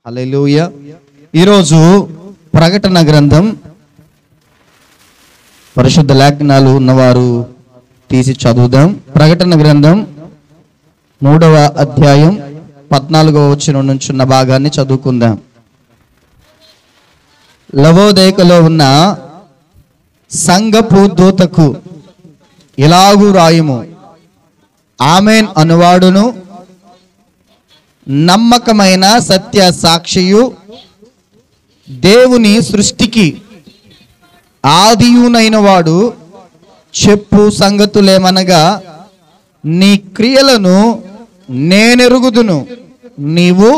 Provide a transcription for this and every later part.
హల్లెలూయా. ఈరోజు ప్రకటన గ్రంథం పరిశుద్ధ లేఖనాలు ఉన్నవారు తీసి చదువుదాం. ప్రకటన గ్రంథం 3వ అధ్యాయం 14వ వచనం నుంచి ఉన్న భాగాన్ని చదువుకుందాం. లవోదికలో ఉన్న సంఘపు దూతకు ఇలాగు రాయుము, ఆమేన్ అనువాడును నమ్మకమైన సత్య సాక్షియు దేవుని సృష్టికి ఆదియునైన వాడు చెప్పు సంగతులేమనగా, నీ క్రియలను నేనెరుగుదును, నీవు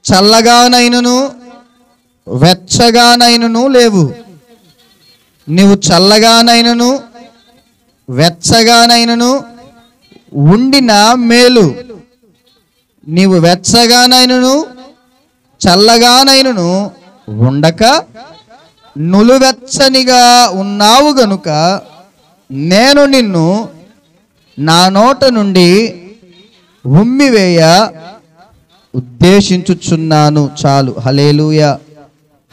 చల్లగానైనను వెచ్చగానైనను లేవు. నీవు చల్లగానైనను వెచ్చగానైనను ఉండిన మేలు, నీవు వెచ్చగానైనను చల్లగానైనను ఉండక నులువెచ్చనిగా ఉన్నావు గనుక నేను నిన్ను నా నోట నుండి ఉమ్మివేయ ఉద్దేశించుచున్నాను. చాలు. హల్లెలూయా,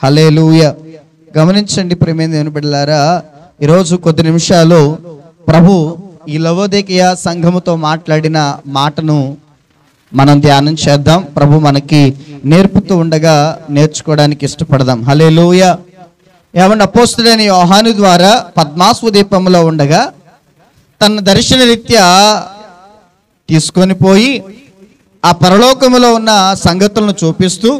హల్లెలూయా. గమనించండి ప్రియమైన దేవుని బిడ్డలారా, ఈరోజు కొద్ది నిమిషాలు ప్రభు ఈ లవోదికయ సంఘముతో మాట్లాడిన మాటను మనం ధ్యానం చేద్దాం. ప్రభు మనకి నేర్పుతూ ఉండగా నేర్చుకోవడానికి ఇష్టపడదాం. హల్లెలూయా. ఏమన్నా అపోస్తలుడైన యోహాను ద్వారా పద్మాసు దీపంలో ఉండగా తన దర్శన రీత్యా తీసుకొని పోయి ఆ పరలోకములో ఉన్న సంగతులను చూపిస్తూ,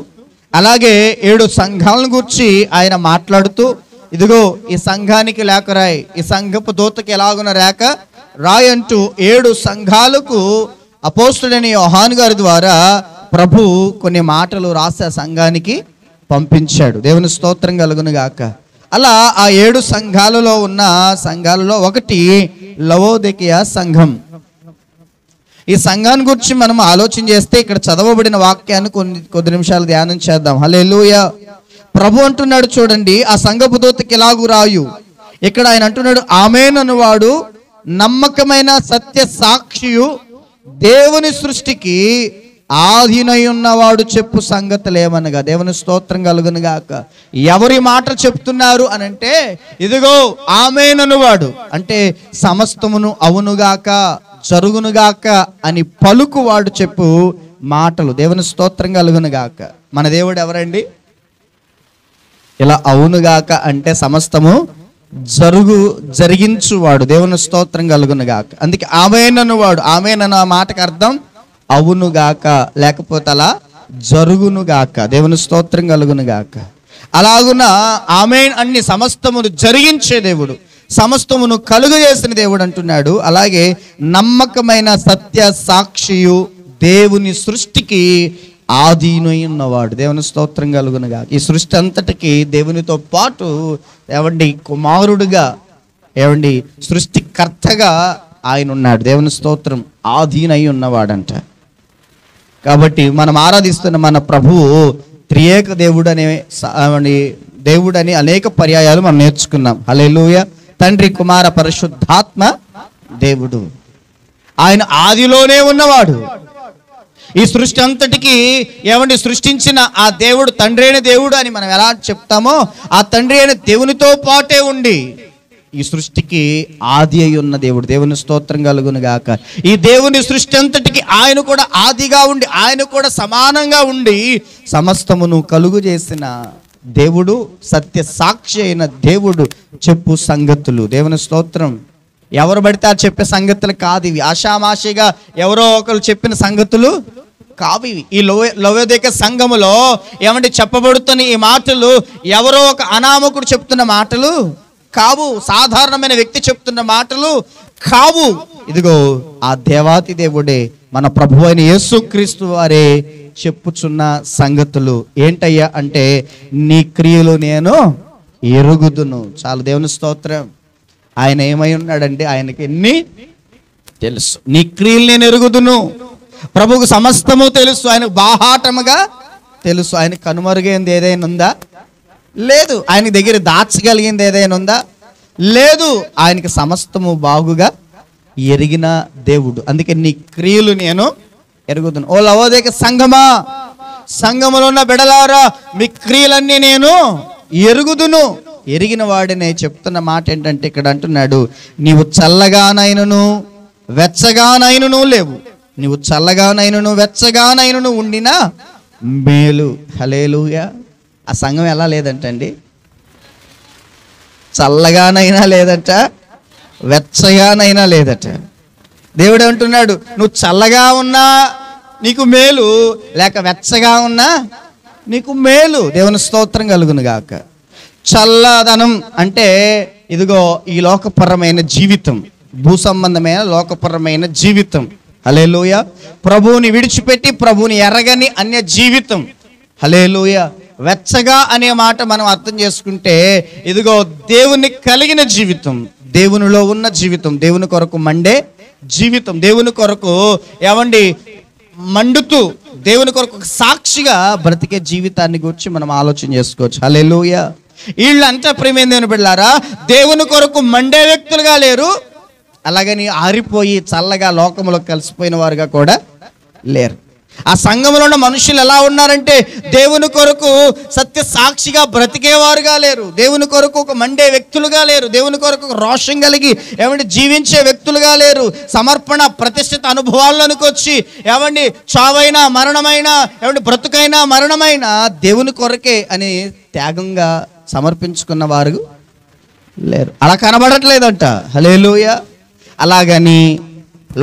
అలాగే 7 సంఘాలను గురించి ఆయన మాట్లాడుతూ, ఇదిగో ఈ సంఘానికి లేఖ రాయి, ఈ సంఘపు దూతకి ఎలాగున్న రేఖ రాయి అంటూ 7 సంఘాలకు అపోస్తలుడైన యోహాను గారి ద్వారా ప్రభు కొన్ని మాటలు రాసి ఆ సంఘానికి పంపించాడు. దేవుని స్తోత్రం కలుగును గాక. అలా ఆ 7 సంఘాలలో ఉన్న సంఘాలలో ఒకటి లవోదికయ సంఘం. ఈ సంఘాన్ని గురించి మనం ఆలోచన చేస్తే ఇక్కడ చదవబడిన వాక్యాన్ని కొద్ది నిమిషాలు ధ్యానం చేద్దాం. హల్లెలూయా. ప్రభు అంటున్నాడు చూడండి, ఆ సంఘపు దూతకి ఎలాగు రాయు. ఇక్కడ ఆయన అంటున్నాడు, ఆమేన్ అనువాడు నమ్మకమైన సత్య సాక్షియు దేవుని సృష్టికి ఆదినై ఉన్నవాడు చెప్పు సంగతులేమనగా. దేవుని స్తోత్రం కలుగును గాక. ఎవరి మాట చెప్తున్నారు అని అంటే, ఇదిగో ఆమేన్ అనువాడు అంటే సమస్తమును అవునుగాక జరుగునుగాక అని పలుకువాడు చెప్పు మాటలు. దేవుని స్తోత్రం కలుగును గాక. మన దేవుడు ఎవరండి? ఇలా అవునుగాక అంటే సమస్తము జరిగించువాడు. దేవుని స్తోత్రం కలుగును గాక. అందుకే ఆమేన్ అనువాడు, ఆమేన్ అన్న మాటకు అర్థం అవునుగాక, లేకపోతే అలా జరుగునుగాక. దేవుని స్తోత్రం కలుగును గాక. అలాగున ఆమేన్ అన్ని సమస్తమును జరిగించే దేవుడు, సమస్తమును కలుగజేసిన దేవుడు అంటున్నాడు. అలాగే నమ్మకమైన సత్య సాక్షియు దేవుని సృష్టికి ఆదినై ఉన్నవాడు. దేవుని స్తోత్రం కలుగునుగా. ఈ సృష్టి అంతటికి దేవునితో పాటు ఏవండి కుమారుడుగా, ఏవండి సృష్టికర్తగా ఆయన ఉన్నాడు. దేవుని స్తోత్రం. ఆదినై ఉన్నవాడంట. కాబట్టి మనం ఆరాధిస్తున్న మన ప్రభువు త్రియేక దేవుడు దేవుడని అనేక పర్యాయాలు మనం నేర్చుకున్నాం. హల్లెలూయా. తండ్రి, కుమార, పరిశుద్ధాత్మ దేవుడు. ఆయన ఆదిలోనే ఉన్నవాడు. ఈ సృష్టి అంతటికి ఏమండి సృష్టించిన ఆ దేవుడు తండ్రి అయిన దేవుడు అని మనం ఎలా చెప్తామో, ఆ తండ్రి అయిన దేవునితో పాటే ఉండి ఈ సృష్టికి ఆది అయి ఉన్న దేవుడు. దేవుని స్తోత్రం కలుగును గాక. ఈ దేవుని సృష్టి అంతటికి ఆయన కూడా ఆదిగా ఉండి, ఆయన కూడా సమానంగా ఉండి సమస్తమును కలుగు చేసిన దేవుడు, సత్య సాక్షి అయిన దేవుడు చెప్పు సంగతులు. దేవుని స్తోత్రం. ఎవరు పడితే చెప్పే సంగతులు కాదు ఇవి. ఆషామాషిగా ఎవరో ఒకరు చెప్పిన సంగతులు కావు ఇవి. ఈ లవోదికయ సంఘములో ఏమంటే చెప్పబడుతున్న ఈ మాటలు ఎవరో ఒక అనామకుడు చెప్తున్న మాటలు కావు, సాధారణమైన వ్యక్తి చెప్తున్న మాటలు కావు. ఇదిగో ఆ దేవాతి దేవుడే, మన ప్రభు అయిన యేసుక్రీస్తు వారే చెప్పుచున్న సంగతులు. ఏంటయ్యా అంటే, నీ క్రియలు నేను ఎరుగుదును. చాలు. దేవుని స్తోత్రం. ఆయన ఏమై ఉన్నాడంటే ఆయనకి ఎన్ని తెలుసు. నీ క్రియలు నేను ఎరుగుదును. ప్రభువుకు సమస్తము తెలుసు. ఆయనకు బాహాటముగా తెలుసు. ఆయన కనుమరుగైంది ఏదైనా ఉందా? లేదు. ఆయన దగ్గర దాచగలిగింది ఏదైనా ఉందా? లేదు. ఆయనకి సమస్తము బాగుగా ఎరిగిన దేవుడు. అందుకే నీ క్రియలు నేను ఎరుగుదును. ఓ లవోదికయ సంఘమా, సంఘములో ఉన్న బిడలారా, మీ క్రియలన్నీ నేను ఎరుగుదును. ఎరిగిన వాడినే చెప్తున్న మాట ఏంటంటే ఇక్కడ అంటున్నాడు, నీవు చల్లగానైనను వెచ్చగానైనను లేవు. నీవు చల్లగానైనను వెచ్చగానైనను ఉండినా మేలు. హల్లెలూయా. ఆ సంఘం ఎలా లేదంటండి? చల్లగానైనా లేదట, వెచ్చగానైనా లేదట. దేవుడు అంటున్నాడు, నువ్వు చల్లగా ఉన్నా నీకు మేలు, లేక వెచ్చగా ఉన్నా నీకు మేలు. దేవుని స్తోత్రం కలుగును గాక. చల్లదనం అంటే ఇదిగో ఈ లోకపరమైన జీవితం, భూ సంబంధమైన లోకపరమైన జీవితం. హల్లెలూయా. ప్రభువుని విడిచిపెట్టి ప్రభువుని ఎరగని అన్య జీవితం. హల్లెలూయా. వెచ్చగా అనే మాట మనం అర్థం చేసుకుంటే ఇదిగో దేవుని కలిగిన జీవితం, దేవునిలో ఉన్న జీవితం, దేవుని కొరకు మండే జీవితం, దేవుని కొరకు ఏమండి మండుతూ దేవుని కొరకు సాక్షిగా బ్రతికే జీవితాన్ని గురించి మనం ఆలోచన చేసుకోవచ్చు. హల్లెలూయా. వీళ్ళంతా ప్రియమైన దేవుని బిడ్డలారా, దేవుని కొరకు మండే వ్యక్తులుగా లేరు, అలాగని ఆరిపోయి చల్లగా లోకంలో కలిసిపోయిన వారుగా కూడా లేరు. ఆ సంఘంలో ఉన్న మనుషులు ఎలా ఉన్నారంటే దేవుని కొరకు సత్య సాక్షిగా బ్రతికేవారుగా లేరు, దేవుని కొరకు ఒక మండే వ్యక్తులుగా లేరు, దేవుని కొరకు రోషం కలిగి ఏమంటే జీవించే వ్యక్తులుగా లేరు. సమర్పణ ప్రతిష్ఠిత అనుభవాల్లోనికి వచ్చి ఏమండి చావైనా మరణమైనా ఏమంటే బ్రతుకైనా మరణమైనా దేవుని కొరకే అని త్యాగంగా సమర్పించుకున్న వారు లేరు. అలా కనబడట్లేదంట. హల్లెలూయా. అలాగని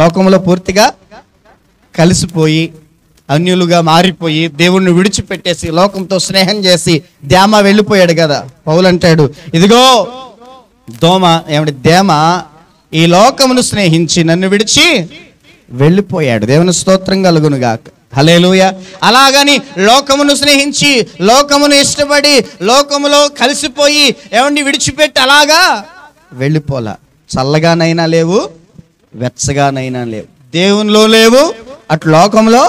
లోకంలో పూర్తిగా కలిసిపోయి అన్యులుగా మారిపోయి దేవుణ్ణి విడిచిపెట్టేసి లోకంతో స్నేహం చేసి దేమ వెళ్ళిపోయాడు కదా. పౌలు అంటాడు, ఇదిగో దేమ ఈ లోకమును స్నేహించి నన్ను విడిచి వెళ్ళిపోయాడు. దేవుని స్తోత్రం కలుగునుగాక. హల్లెలూయా. అలాగని లోకమును స్నేహించి లోకమును ఇష్టపడి లోకములో కలిసిపోయి ఏమండి విడిచిపెట్టి అలాగా వెళ్ళిపోలా. చల్లగానైనా లేవు, వెచ్చగానైనా లేవు, దేవునిలో లేవు, అటు లోకంలో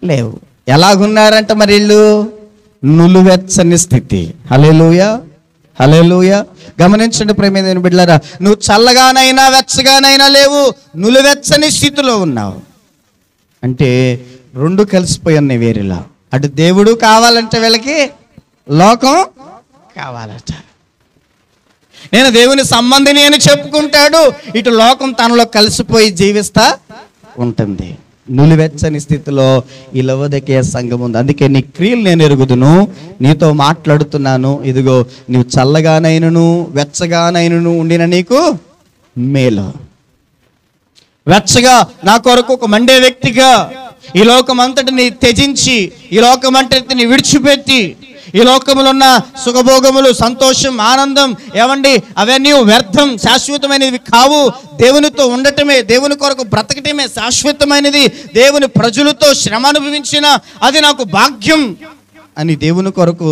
లేవు. ఎలాగున్నారంట మరి వీళ్ళు? నులువెచ్చని స్థితి. హల్లెలూయా. హల్లెలూయా. గమనించండి ప్రియమైన దేవుని బిడ్డలారా, నువ్వు చల్లగానైనా వెచ్చగానైనా లేవు, నులువెచ్చని స్థితిలో ఉన్నావు అంటే రెండు కలిసిపోయి ఉన్నాయి వేరేలా. అటు దేవుడు కావాలంటే వీళ్ళకి లోకం కావాలట. నేను దేవుని సంబంధిని అని చెప్పుకుంటాడు, ఇటు లోకం తనలో కలిసిపోయి జీవిస్తా ఉంటుంది. నులివెచ్చని స్థితిలో ఈ లవోదికయ సంఘం ఉంది. అందుకే నీ క్రియలు నేను ఎరుగుదును, నీతో మాట్లాడుతున్నాను. ఇదిగో నీవు చల్లగానైనను వెచ్చగానైనను ఉండిన నీకు మేలు. వెచ్చగా నా కొరకు ఒక మండే వ్యక్తిగా ఈ లోకం అంతటిని త్యజించి ఈ లోకం అంతటిని విడిచిపెట్టి ఈ లోకములో ఉన్న సుఖభోగములు, సంతోషం, ఆనందం ఏమండి అవన్నీ వ్యర్థం, శాశ్వతమైనవి కావు. దేవునితో ఉండటమే, దేవుని కొరకు బ్రతకటమే శాశ్వతమైనది. దేవుని ప్రజలతో శ్రమ అనుభవించిన అది నాకు భాగ్యం అని దేవుని కొరకు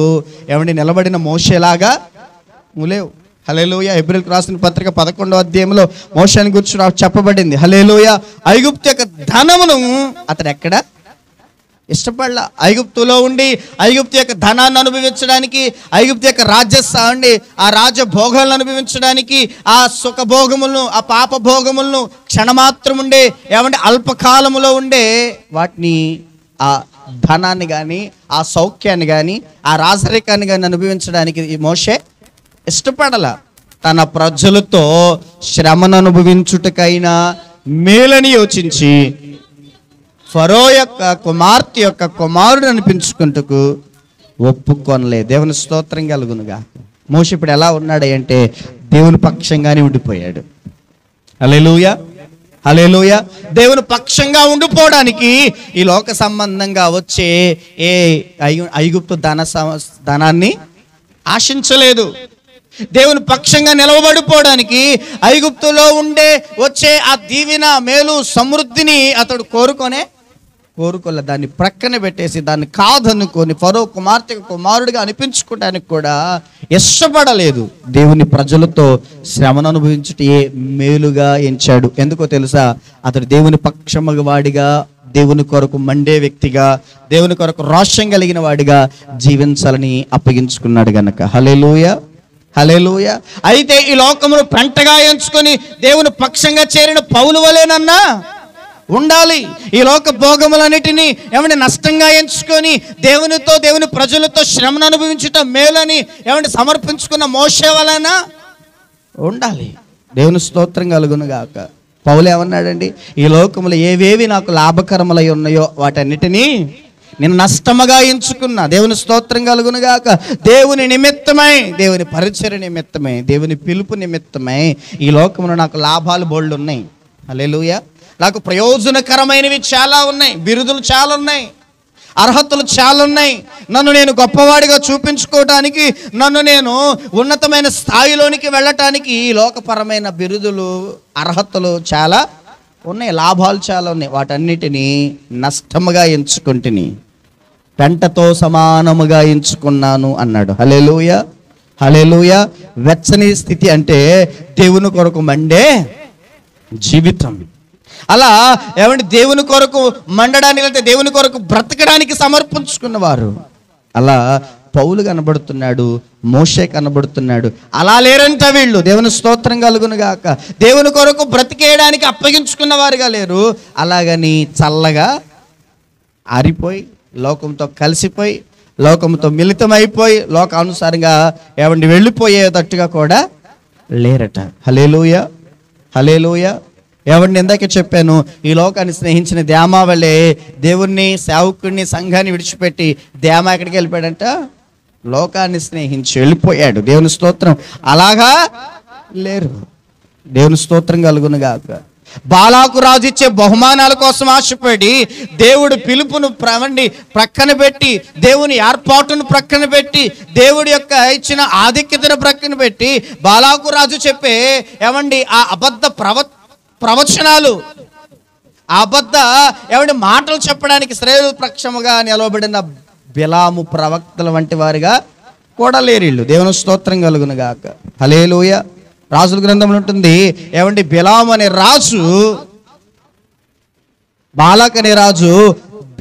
ఏమండి నిలబడిన మోషేలాగా లేవు. హల్లెలూయా. హెబ్రీయులకు రాసిన పత్రిక 11వ అధ్యాయంలో మోషేని గురించి చెప్పబడింది. హల్లెలూయా. ఐగుప్తు యొక్క ధనమును అతడు ఎక్కడ ఇష్టపడలా. ఐగుప్తులో ఉండి ఐగుప్తు యొక్క ధనాన్ని అనుభవించడానికి, ఐగుప్తు యొక్క రాజ్యస్థాన్ని, ఆ రాజభోగాలను అనుభవించడానికి, ఆ సుఖభోగములను, ఆ పాప భోగములను క్షణమాత్రం ఉండే ఏమంటే అల్పకాలములో ఉండే వాటిని, ఆ ధనాన్ని కానీ ఆ సౌఖ్యాన్ని కానీ ఆ రాజరికాన్ని కానీ అనుభవించడానికి ఈ మోషే ఇష్టపడల. తన ప్రజలతో శ్రమను అనుభవించుటకైనా మేలని యోచించి ఫరో యొక్క కుమార్తె యొక్క కుమారుడు అనిపించుకుంటకు ఒప్పుకొనలేదు. దేవుని స్తోత్రం కలుగునుగా. మోషే ఇప్పుడు ఎలా ఉన్నాడు అంటే దేవుని పక్షంగానే ఉండిపోయాడు. హల్లెలూయా. హల్లెలూయా. దేవుని పక్షంగా ఉండిపోవడానికి ఈ లోక సంబంధంగా వచ్చే ఏ ఐగుప్తు ధనాన్ని ఆశించలేదు. దేవుని పక్షంగా నిలవబడిపోవడానికి ఐగుప్తులో ఉండే వచ్చే ఆ దీవెన, మేలు, సమృద్ధిని అతడు కోరుకోలే. దాన్ని ప్రక్కన పెట్టేసి దాన్ని కాదనుకొని ఫరో కుమార్తె కుమారుడిగా అనిపించుకోవడానికి కూడా ఇష్టపడలేదు. దేవుని ప్రజలతో శ్రమను అనుభవించుట ఏ మేలుగా ఎంచాడు. ఎందుకో తెలుసా? అతడు దేవుని పక్షము వాడిగా, దేవుని కొరకు మండే వ్యక్తిగా, దేవుని కొరకు రోషం కలిగిన వాడిగా జీవించాలని అప్పగించుకున్నాడు గనక. హల్లెలూయా. హల్లెలూయా. అయితే ఈ లోకమును పెంటగా ఎంచుకొని దేవుని పక్షంగా చేరిన పౌలు వలెనన్నా ఉండాలి. ఈ లోక భోగములన్నిటినీ ఏమంటే నష్టంగా ఎంచుకొని దేవునితో దేవుని ప్రజలతో శ్రమను అనుభవించటం మేలని ఏమంటే సమర్పించుకున్న మోషే వలన ఉండాలి. దేవుని స్తోత్రం కలుగును గాక. పౌలు ఏమన్నాడండి? ఈ లోకములు ఏవేవి నాకు లాభకరములై ఉన్నాయో వాటన్నిటినీ నేను నష్టముగా ఎంచుకున్నా. దేవుని స్తోత్రం కలుగును గాక. దేవుని నిమిత్తమై, దేవుని పరిచర్య నిమిత్తమై, దేవుని పిలుపు నిమిత్తమై ఈ లోకములో నాకు లాభాలు బోల్డ్ ఉన్నాయి. హల్లెలూయా. నాకు ప్రయోజనకరమైనవి చాలా ఉన్నాయి, బిరుదులు చాలా ఉన్నాయి, అర్హతలు చాలా ఉన్నాయి. నన్ను నేను గొప్పవాడిగా చూపించుకోవటానికి, నన్ను నేను ఉన్నతమైన స్థాయిలోనికి వెళ్ళటానికి ఈ లోకపరమైన బిరుదులు, అర్హతలు చాలా ఉన్నాయి, లాభాలు చాలా ఉన్నాయి. వాటన్నిటినీ నష్టముగా ఎంచుకుంటుని పెంటతో సమానముగా ఎంచుకున్నాను అన్నాడు. హల్లెలూయా, హల్లెలూయా. వెచ్చని స్థితి అంటే దేవుని కొరకు మండే జీవితం. అలా ఏమంటే దేవుని కొరకు మండడానికి, అంటే దేవుని కొరకు బ్రతకడానికి సమర్పించుకున్నవారు. అలా పౌలు కనబడుతున్నాడు, మోషే కనబడుతున్నాడు. అలా లేరంట వీళ్ళు. దేవుని స్తోత్రం కలుగును గాక. దేవుని కొరకు బ్రతికేయడానికి అప్పగించుకున్న వారుగా లేరు. అలాగని చల్లగా ఆరిపోయి, లోకంతో కలిసిపోయి, లోకంతో మిళితమైపోయి, లోకానుసారంగా ఏమండి వెళ్ళిపోయేటట్టుగా కూడా లేరట. హల్లెలూయా, హల్లెలూయా. ఏమండి ఇందాకే చెప్పాను, ఈ లోకాన్ని స్నేహించిన దేమా వల్లే దేవుణ్ణి, సేవకుడిని, సంఘాన్ని విడిచిపెట్టి దేమా ఎక్కడికి వెళ్ళిపోయాడంట? లోకాన్ని స్నేహించి వెళ్ళిపోయాడు. దేవుని స్తోత్రం. అలాగా లేరు. దేవుని స్తోత్రం కలుగును గాక. బాలాకు రాజు ఇచ్చే బహుమానాల కోసం ఆశపడి దేవుడు పిలుపును ప్రక్కన పెట్టి, దేవుని ఏర్పాటును ప్రక్కన పెట్టి, దేవుడి యొక్క ఇచ్చిన ఆధిక్యతను ప్రక్కన పెట్టి బాలాకు రాజు చెప్పే ఏమండి ఆ అబద్ధ ప్రవచనాలు, అబద్ధ ఏమంటే మాటలు చెప్పడానికి ఇశ్రాయేలు పక్షముగా నిలవబడిన బిలాము ప్రవక్తల వంటి వారిగా కూడా లేరిళ్ళు. దేవుని స్తోత్రం కలుగును గాక. హల్లెలూయా. రాజుల గ్రంథంలో ఉంటుంది ఏమంటే బిలాము అనే రాజు, బాలాక్ అనే రాజు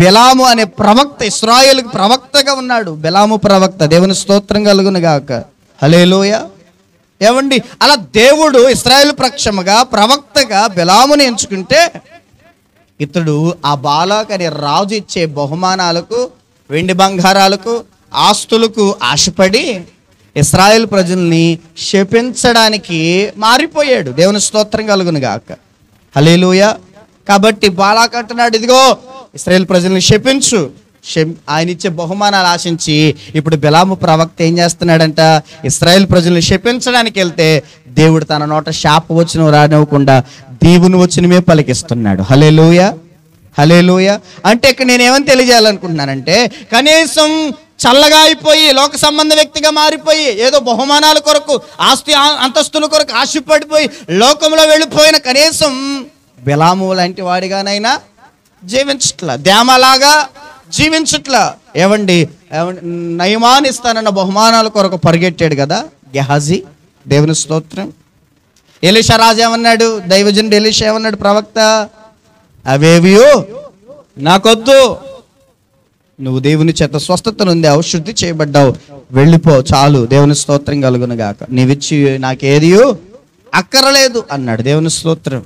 బిలాము అనే ప్రవక్త, ఇశ్రాయేలుకి ప్రవక్తగా ఉన్నాడు. బిలాము ప్రవక్త. దేవుని స్తోత్రం కలుగును గాక. హల్లెలూయా. ఏమండి అలా దేవుడు ఇశ్రాయేలు పక్షముగా ప్రవక్తగా బిలాముని ఎంచుకుంటే, ఇతడు ఆ బాలాక్ అనే రాజు ఇచ్చే బహుమానాలకు, వెండి బంగారాలకు, ఆస్తులకు ఆశపడి ఇశ్రాయేలు ప్రజల్ని శపించడానికి మారిపోయాడు. దేవుని స్తోత్రం కలుగును గాక. హల్లెలూయా. కాబట్టి బాలాక్ అంటున్నాడు, ఇదిగో ఇశ్రాయేలు ప్రజల్ని శపించు. ఆయన ఇచ్చే బహుమానాలు ఆశించి ఇప్పుడు బిలాము ప్రవక్త ఏం చేస్తున్నాడంట? ఇశ్రాయేలు ప్రజల్ని శపించడానికి వెళ్తే దేవుడు తన నోట శాప వచనం రానివ్వకుండా దీవుని వచనమే పలికిస్తున్నాడు. హల్లెలూయా, హల్లెలూయా. అంటే ఇక్కడ నేనేమని తెలియజేయాలనుకుంటున్నానంటే, కనీసం చల్లగా అయిపోయి లోక సంబంధ వ్యక్తిగా మారిపోయి ఏదో బహుమానాల కొరకు, ఆస్తి అంతస్తుల కొరకు ఆశపడిపోయి లోకంలో వెళ్ళిపోయిన కనీసం బిలాము లాంటి వాడిగానైనా జీవించట్లా, దేమలాగా జీవించట్లా. ఏమండి నయమాన్ ఇస్తానన్న బహుమానాల కొరకు పరిగెట్టాడు కదా గెహాజీ. దేవుని స్తోత్రం. ఎలీషా రాజు ఏమన్నాడు? దైవజనుడు ఎలీషా ఏమన్నాడు? ప్రవక్త, అవేవియో నాకొద్దు, నువ్వు దేవుని చేత స్వస్థత నొందావు, శుద్ధి చేయబడ్డావు, వెళ్ళిపో చాలు. దేవుని స్తోత్రం కలుగును గాక. నీవిచ్చి నాకేదియో అక్కరలేదు అన్నాడు. దేవుని స్తోత్రం.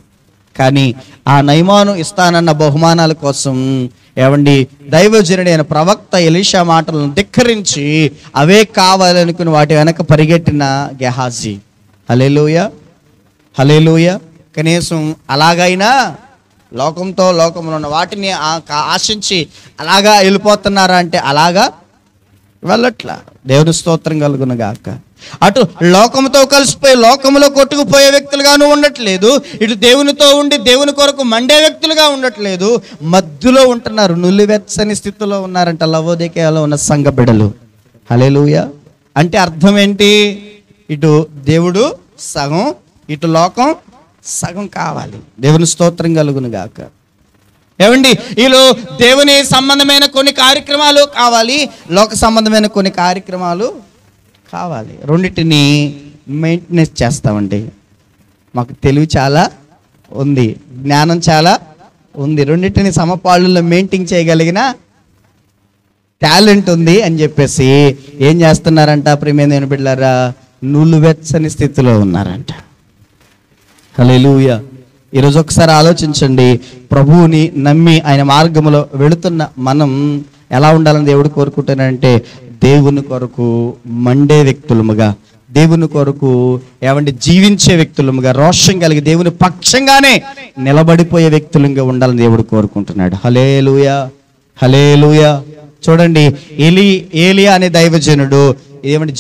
కానీ ఆ నయమాను ఇస్తానన్న బహుమానాల కోసం ఏమండి దైవజనుడైన ప్రవక్త ఎలీషా మాటలను ధిక్కరించి అవే కావాలనుకుని వాటి వెనక పరిగెట్టిన గెహాజీ. హల్లెలూయా, హల్లెలూయా. కనీసం అలాగైనా లోకంలో ఉన్న వాటిని ఆశించి అలాగా వెళ్ళిపోతున్నారా అంటే అలాగా వెళ్ళట్లా. దేవుని స్తోత్రం కలుగును గాక. అటు లోకంతో కలిసిపోయి లోకంలో కొట్టుకుపోయే వ్యక్తులుగాను ఉండట్లేదు, ఇటు దేవునితో ఉండి దేవుని కొరకు మండే వ్యక్తులుగా ఉండట్లేదు, మధ్యలో ఉంటున్నారు. నులివెచ్చని స్థితిలో ఉన్నారంట లవోదికయలో ఉన్న సంఘ బిడ్డలు. హల్లెలూయా. అంటే అర్థం ఏంటి? ఇటు దేవుడు సగం, ఇటు లోకం సగం కావాలి. దేవుని స్తోత్రం కలుగును గాక. ఏమండి వీళ్ళు దేవుని సంబంధమైన కొన్ని కార్యక్రమాలు కావాలి, లోక సంబంధమైన కొన్ని కార్యక్రమాలు కావాలి. రెండింటిని మెయింటెనెన్స్ చేస్తామండి. మాకు తెలివి చాలా ఉంది, జ్ఞానం చాలా ఉంది, రెండింటిని సమపాళ్ళలో మెయింటైన్ చేయగలిగిన టాలెంట్ ఉంది అని చెప్పేసి ఏం చేస్తున్నారంట? ప్రియమైన బిడ్డలారా, నులువెచ్చని స్థితిలో ఉన్నారంట. హల్లెలూయా. ఈరోజు ఒకసారి ఆలోచించండి. ప్రభువుని నమ్మి ఆయన మార్గంలో వెళుతున్న మనం ఎలా ఉండాలని దేవుడు కోరుకుంటానంటే, దేవుని కొరకు మండే వ్యక్తులముగా, దేవుని కొరకు జీవించే వ్యక్తులముగా, రోషం కలిగి దేవుని పక్షంగానే నిలబడిపోయే వ్యక్తులుగా ఉండాలని దేవుడు కోరుకుంటున్నాడు. హల్లెలూయా, హల్లెలూయా. చూడండి, ఏలియా అనే దైవజనుడు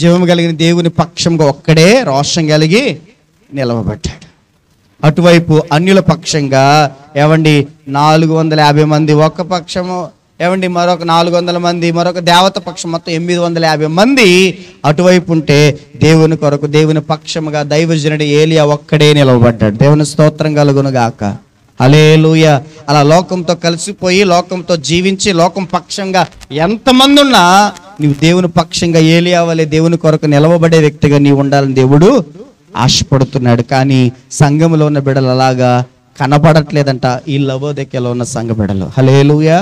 జీవం కలిగిన దేవుని పక్షంగా ఒక్కడే రోషం కలిగి నిలవబడ్డాడు. అటువైపు అన్యుల పక్షంగా 450 మంది ఒక పక్షము, మరొక 400 మంది, మరొక దేవత పక్షం, మొత్తం 850 మంది అటువైపు ఉంటే, దేవుని కొరకు దేవుని పక్షముగా దైవజనుడు ఏలియా ఒక్కడే నిలవబడ్డాడు. దేవుని స్తోత్రం కలుగును గాక. హల్లెలూయా. అలా లోకంతో కలిసిపోయి, లోకంతో జీవించి, లోకం పక్షంగా ఎంతమంది ఉన్నా నీవు దేవుని పక్షంగా ఏలియా వలె దేవుని కొరకు నిలవబడే వ్యక్తిగా నీవు ఉండాలని దేవుడు ఆశపడుతున్నాడు. కానీ సంఘములో ఉన్న బిడ్డలు అలాగా కనబడట్లేదంట, ఈ లవోదికయలో ఉన్న సంఘ బిడ్డలు. హల్లెలూయా,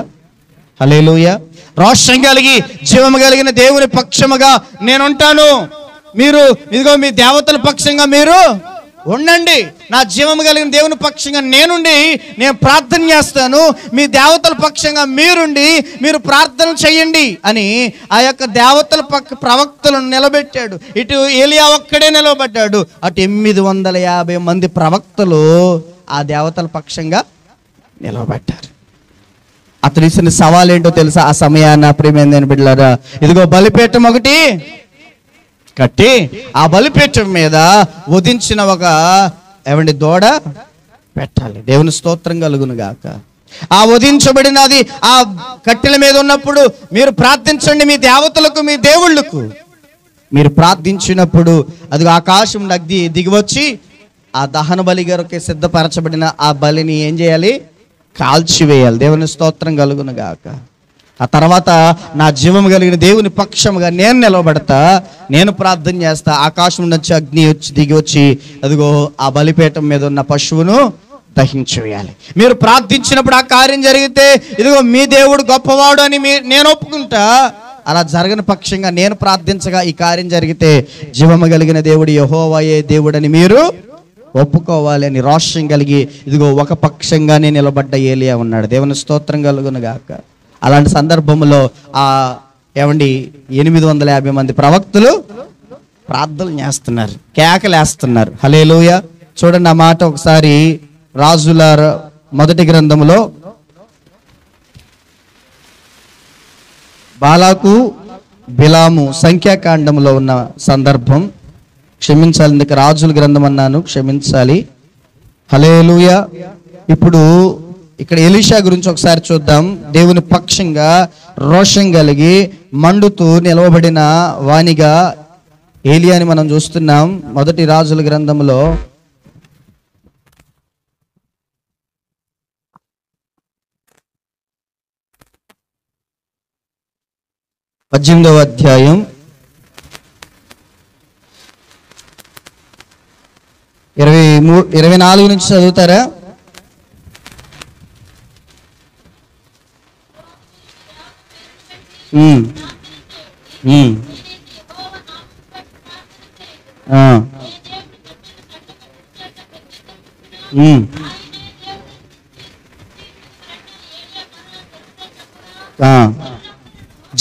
హల్లెలూయా. రోషం కలిగి జీవము కలిగిన దేవుని పక్షముగా నేనుంటాను, మీరు ఇదిగో మీ దేవతల పక్షంగా మీరు ఉండండి, నా జీవము కలిగిన దేవుని పక్షంగా నేనుండి నేను ప్రార్థన చేస్తాను, మీ దేవతల పక్షంగా మీరుండి మీరు ప్రార్థన చేయండి అని ఆ యొక్క దేవతల ప్రవక్తలను నిలబెట్టాడు. ఇటు ఏలియా ఒక్కడే నిలబడ్డాడు, అటు 850 మంది ప్రవక్తలు ఆ దేవతల పక్షంగా నిలబడ్డారు. అతను ఇచ్చిన సవాల్ ఏంటో తెలుసా? ఆ సమయాన ప్రియమైన బిడ్డలారా, ఇదిగో బలిపీఠం ఒకటి కట్టి ఆ బలిపీఠం మీద వధించిన ఒక దూడ పెట్టాలి. దేవుని స్తోత్రం కలుగును గాక. ఆ వధించబడినది ఆ కట్టెల మీద ఉన్నప్పుడు మీరు ప్రార్థించండి, మీ దేవతలకు, మీ దేవుళ్ళకు మీరు ప్రార్థించినప్పుడు అది ఆకాశం అగ్ని దిగివచ్చి ఆ దహన బలి కొరకు సిద్ధపరచబడిన ఆ బలిని ఏం చేయాలి? కాల్చివేయాలి. దేవుని స్తోత్రం కలుగును గాక. ఆ తర్వాత నా జీవం కలిగిన దేవుని పక్షముగా నేను నిలబడతా, నేను ప్రార్థన చేస్తా, ఆకాశం నుంచి అగ్ని వచ్చి దిగి వచ్చి అదిగో ఆ బలిపీఠం మీద ఉన్న పశువును దహించివేయాలి. మీరు ప్రార్థించినప్పుడు ఆ కార్యం జరిగితే ఇదిగో మీ దేవుడు గొప్పవాడు అని నేను ఒప్పుకుంటా. అలా జరగని పక్షంగా నేను ప్రార్థించగా ఈ కార్యం జరిగితే జీవము కలిగిన దేవుడు యెహోవాయే దేవుడని మీరు ఒప్పుకోవాలి అని రోషం కలిగి ఇదిగో ఒక పక్షంగానే నిలబడ్డ ఏలియా ఉన్నాడు. దేవుని స్తోత్రం కలుగును గాక. అలాంటి సందర్భంలో ఆ 850 మంది ప్రవక్తలు ప్రార్థనలు చేస్తున్నారు, కేకలేస్తున్నారు. హల్లెలూయా. చూడండి ఆ మాట ఒకసారి రాజుల మొదటి గ్రంథములో బాలాకు బిలాము సంఖ్యాకాండంలో ఉన్న సందర్భం. క్షమించాలి, ఇందుకు రాజుల గ్రంథం అన్నాను, క్షమించాలి. హల్లెలూయా. ఇప్పుడు ఇక్కడ ఎలీషా గురించి ఒకసారి చూద్దాం. దేవుని పక్షంగా రోషం కలిగి మండుతూ నిలవబడిన వానిగా ఏలియాని మనం చూస్తున్నాం. మొదటి రాజుల గ్రంథంలో 18వ అధ్యాయం 24 నుంచి చదువుతారా?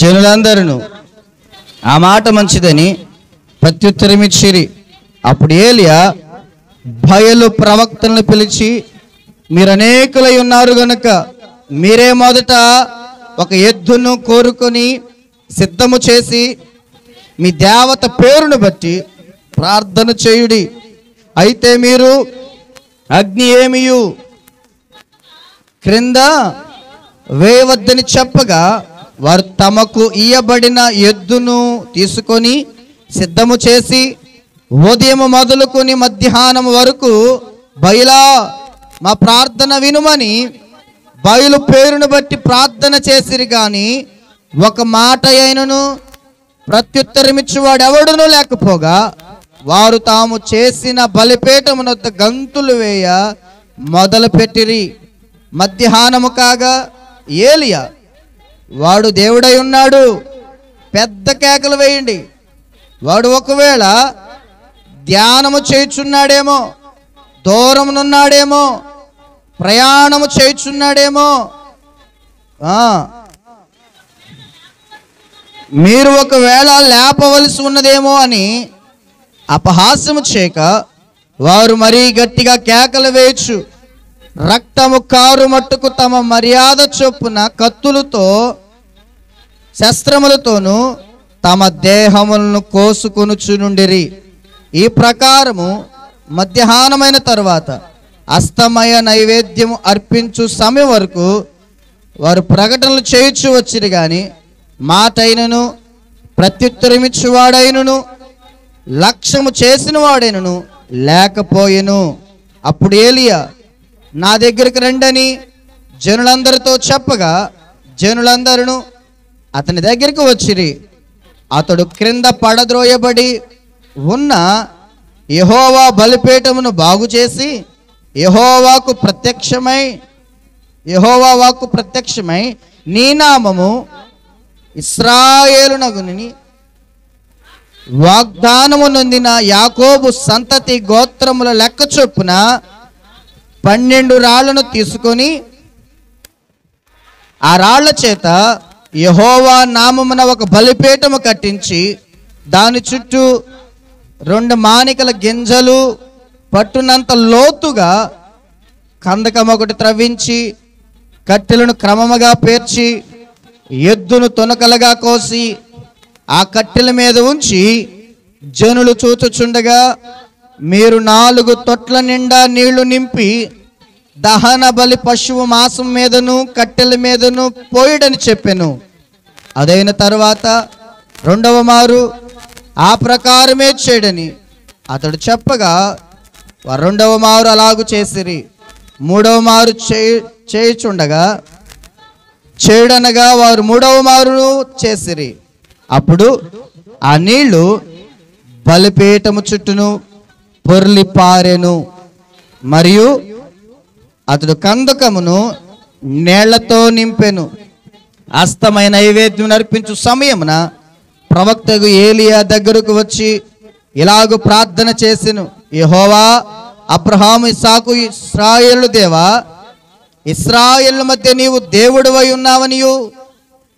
జనులందరూ ఆ మాట మంచిదని ప్రత్యుత్తరమిచ్చిరి. అప్పుడు ఏలియా బయలు ప్రవక్తలను పిలిచి, మీరు అనేకులై ఉన్నారు గనుక మీరే మొదట ఒక ఎద్దును కోరుకొని సిద్ధము చేసి మీ దేవత పేరును బట్టి ప్రార్థన చేయుడి. అయితే మీరు అగ్ని ఏమియు క్రింద వేయవద్దని చెప్పగా వారు తమకు ఇయ్యబడిన ఎద్దును తీసుకొని సిద్ధము చేసి ఉదయం మొదలుకొని మధ్యాహ్నం వరకు బయలా మా ప్రార్థన వినుమని బయలు పేరును బట్టి ప్రార్థన చేసిరి. గాని ఒక మాట అయినను ప్రత్యుత్తరమిచ్చువాడు ఎవడునూ లేకపోగా వారు తాము చేసిన బలిపీఠమునొద్ద గంతులు వేయ మొదలు పెట్టిరి. మధ్యాహ్నము కాగా ఏలియా, వాడు దేవుడై ఉన్నాడు, పెద్ద కేకలు వేయండి, వాడు ఒకవేళ ధ్యానము చేయుచున్నాడేమో, దూరమునున్నాడేమో, ప్రయాణము చేయుచున్నాడేమో, మీరు ఒకవేళ లేపవలసి ఉన్నదేమో అని అపహాస్యము చేయక వారు మరీ గట్టిగా కేకలు వేయచ్చు, రక్తము కారు మట్టుకు తమ మర్యాద చొప్పున కత్తులతో శస్త్రములతోనూ తమ దేహములను కోసుకొనుచునుండిరి. ఈ ప్రకారము మధ్యాహ్నమైన తరువాత అస్తమయ నైవేద్యము అర్పించు సమయం వరకు వారు ప్రకటనలు చేయుచు వచ్చిరు గాని మాటైనను ప్రత్యుత్తరమిచ్చువాడైనను లక్ష్యము చేసిన వాడైనను లేకపోయెను. అప్పుడు ఏలియా నా దగ్గరికి రండని జనులందరితో చెప్పగా జనులందరూ అతని దగ్గరికి వచ్చిరి. అతడు క్రింద పడద్రోయబడి ఉన్న యెహోవా బలిపీఠమును బాగు చేసి యెహోవా వాక్కు ప్రత్యక్షమై నీ నామము ఇశ్రాయేలునగుని వాగ్దానము నొందిన యాకోబు సంతతి గోత్రముల లెక్క చొప్పున 12 రాళ్లను తీసుకొని ఆ రాళ్ల చేత యెహోవా నామమున ఒక బలిపీఠము కట్టించి దాని చుట్టూ 2 మానికల గింజలు పట్టునంత లోతుగా కందకం ఒకటి త్రవ్వించి కట్టెలను క్రమముగా పేర్చి ఎద్దును తొనకలుగా కోసి ఆ కట్టెల మీద ఉంచి జనులు చూచుచుండగా మీరు 4 తొట్ల నిండా నీళ్లు నింపి దహన బలి పశువు మాంసం మీదను కట్టెల మీదను పోయిడని చెప్పెను. అదైన తరువాత 2వ మారు ఆ ప్రకారమే చేయడని అతడు చెప్పగా 2వ మారు అలాగు చేసిరి. 3వ మారు చేయుడనగా వారు 3వ మారు చేసిరి. అప్పుడు ఆ నీళ్లు బలిపీఠము చుట్టూను పొర్లి పారెను. మరియు అతడు కందకమును నీళ్లతో నింపెను. అస్తమైన నైవేద్యం నర్పించు సమయమున ప్రవక్తకు ఏలియా దగ్గరకు వచ్చి ఇలాగు ప్రార్థన చేసెను. యెహోవా అబ్రహాము ఇస్సాకు ఇశ్రాయేలు దేవా, ఇశ్రాయేలు మధ్య నీవు దేవుడవై ఉన్నావనియు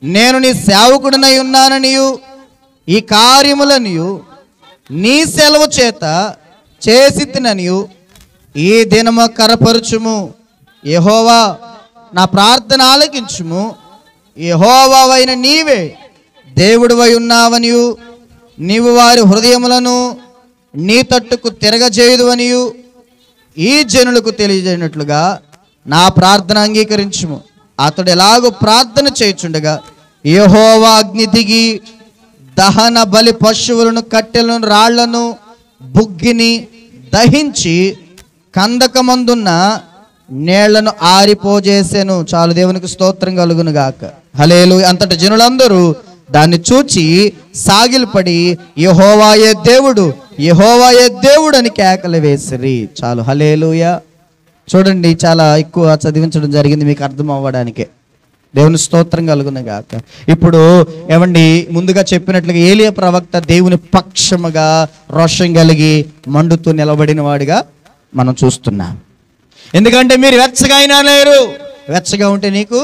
నేను నీ సేవకుడినై ఉన్నాననియు ఈ కార్యములనియు నీ సెలవు చేత చేసితిననియు ఈ దినము కరపరుచుము. యెహోవా నా ప్రార్థన ఆలకించుము. యెహోవావైన నీవే దేవుడివై ఉన్నావనియు నీవు వారి హృదయములను నీ తట్టుకు తిరగజేయదు అనియు ఈ జనులకు తెలియజేయనట్లుగా నా ప్రార్థన అంగీకరించుము. అతడు ఎలాగో ప్రార్థన చేయుచుండగా యెహోవా అగ్ని దిగి దహన బలి పశువులను కట్టెలను రాళ్లను బుగ్గిని దహించి కందకమందున్న నీళ్లను ఆరిపోజేసెను. చాలు, దేవునికి స్తోత్రం కలుగును గాక. హల్లెలూయా. అంతటి జనులందరూ దాన్ని చూచి సాగిలపడి యెహోవాయే దేవుడు, యెహోవాయే దేవుడు అని కేకలు వేసిరి. చాలు, హల్లెలూయా. చూడండి, చాలా ఎక్కువ చదివించడం జరిగింది మీకు అర్థం అవ్వడానికే. దేవుని స్తోత్రం కలుగును గాక. ఇప్పుడు ఏమండి, ముందుగా చెప్పినట్లుగా ఏలియా ప్రవక్త దేవుని పక్షముగా రోషం కలిగి మండుతూ నిలబడిన వాడిగా మనం చూస్తున్నాం. ఎందుకంటే మీరు వెచ్చగా అయినా లేరు, వెచ్చగా ఉంటే నీకు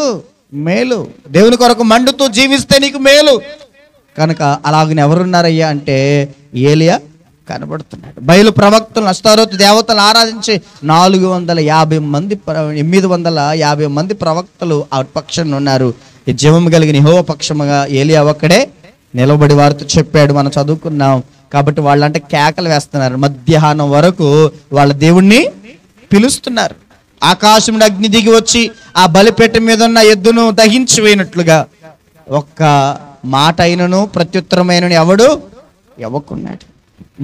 మేలు, దేవుని కొరకు మండుతూ జీవిస్తే నీకు మేలు. కనుక అలాగని ఎవరున్నారయ్యా అంటే ఏలియా కనబడుతున్నాడు. బయలు ప్రవక్తలు అష్టారోతు దేవతలు ఆరాధించి 850 మంది ప్రవక్తలు ఆ పక్షంలో ఉన్నారు. ఈ జీవం కలిగిన యెహోవా పక్షముగా ఏలియా ఒక్కడే నిలబడి వారితో చెప్పాడు. మనం చదువుకున్నాం. కాబట్టి వాళ్ళంటే కేకలు వేస్తున్నారు. మధ్యాహ్నం వరకు వాళ్ళ దేవుణ్ణి పిలుస్తున్నారు. ఆకాశం అగ్ని దిగి వచ్చి ఆ బలిపీఠ మీద ఉన్న ఎద్దును దహించి వేయినట్లుగా ఒక్క మాట అయినను ప్రత్యుత్తరమైనను ఎవడు ఇవ్వకున్నాడు.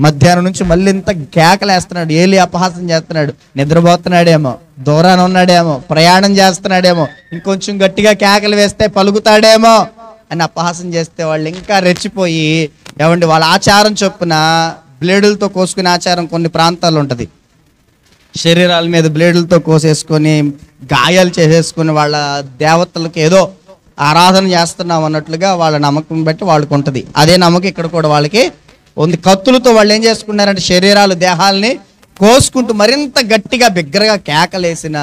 మధ్యాహ్నం నుంచి మళ్ళీ ఇంత కేకలేస్తున్నాడు. ఏలి అపహాసం చేస్తున్నాడు. నిద్రపోతున్నాడేమో, దూరాన ఉన్నాడేమో, ప్రయాణం చేస్తున్నాడేమో, ఇంకొంచెం గట్టిగా కేకలు వేస్తే పలుకుతాడేమో అని అపహాసం చేస్తే వాళ్ళు ఇంకా రెచ్చిపోయి ఏమండి వాళ్ళ ఆచారం చొప్పున బ్లేడులతో కోసుకునే ఆచారం కొన్ని ప్రాంతాల్లో ఉంటుంది. శరీరాల మీద బ్లేడులతో కోసేసుకొని గాయాలు చేసేసుకొని వాళ్ళ దేవతలకు ఏదో ఆరాధన చేస్తున్నాం అన్నట్లుగా వాళ్ళ నమ్మకం బట్టి వాళ్ళకు ఉంటుంది. అదే నమ్మకం ఇక్కడ కూడా వాళ్ళకి ఉంది. కత్తులతో వాళ్ళు ఏం చేసుకున్నారంటే శరీరాలు దేహాలని కోసుకుంటూ మరింత గట్టిగా బిగ్గరగా కేకలేసిన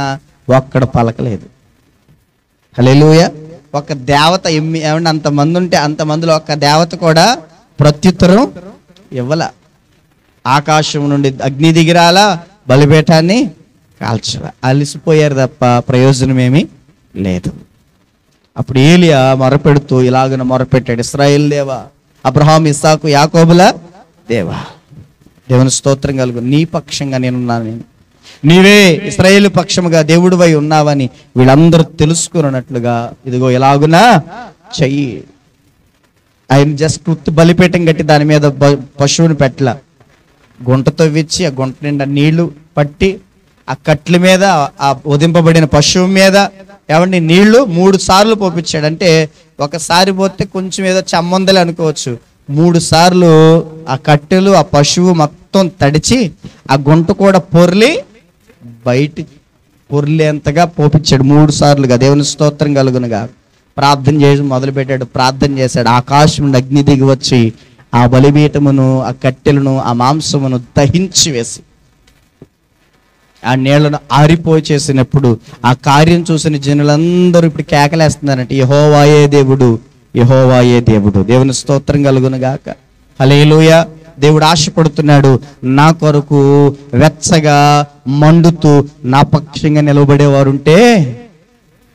ఒక్కడు పలకలేదు. హల్లెలూయా. ఒక దేవత ఏమంటే అంతమంది ఉంటే అంతమందిలో ఒక్క దేవత కూడా ప్రత్యుత్తరం ఇవ్వల. ఆకాశం నుండి అగ్ని దిగిరాలా, బలిపీఠాన్ని కాల్చరా. అలిసిపోయారు తప్ప ప్రయోజనమేమీ లేదు. అప్పుడు ఏలియా మొరపెడుతూ ఇలాగన మొరపెట్టాడు, ఇశ్రాయేలు దేవా, అబ్రహాం, ఇస్సాకు, యాకోబుల దేవా, దేవుని స్తోత్రం కలుగు, నీ పక్షంగా నేనున్నాను, నీవే ఇశ్రాయేలు పక్షముగా దేవుడివై ఉన్నావని వీళ్ళందరూ తెలుసుకున్నట్లుగా ఇదిగో ఎలాగునా చెయ్యి. ఆయన జస్ట్ బలిపీఠం కట్టి దాని మీద పశువుని పెట్టల, గుంటతో విచ్చి ఆ గుంట నిండా నీళ్లు పట్టి ఆ కట్ల మీద ఆ ఉదింపబడిన పశువు మీద ఏమండి నీళ్లు 3 సార్లు పోపించాడు. అంటే ఒకసారి పోతే కొంచెం ఏదో చెమ్మందలే అనుకోవచ్చు, 3 సార్లు ఆ కట్టెలు ఆ పశువు మొత్తం తడిచి ఆ గుంట కూడా పొర్లి బయట పొర్లేంతగా పోపించాడు 3 సార్లుగా. దేవుని స్తోత్రం కలుగునుగా. ప్రార్థన చేసి మొదలుపెట్టాడు. ప్రార్థన చేశాడు. ఆకాశం నుండి అగ్ని దిగి వచ్చి ఆ బలిపీఠమును, ఆ కట్టెలను, ఆ మాంసమును దహించి వేసి ఆ నీళ్లను ఆరిపోయి చేసినప్పుడు ఆ కార్యం చూసిన జనులందరూ ఇప్పుడు కేకలేస్తున్నారంటే, యెహోవాయే దేవుడు, యెహోవాయే దేవుడు. దేవుని స్తోత్రం కలుగునుగాక. హల్లెలూయా. దేవుడు ఆశపడుతున్నాడు, నా కొరకు వెచ్చగా మండుతూ నా పక్షంగా నిలబడేవారుంటే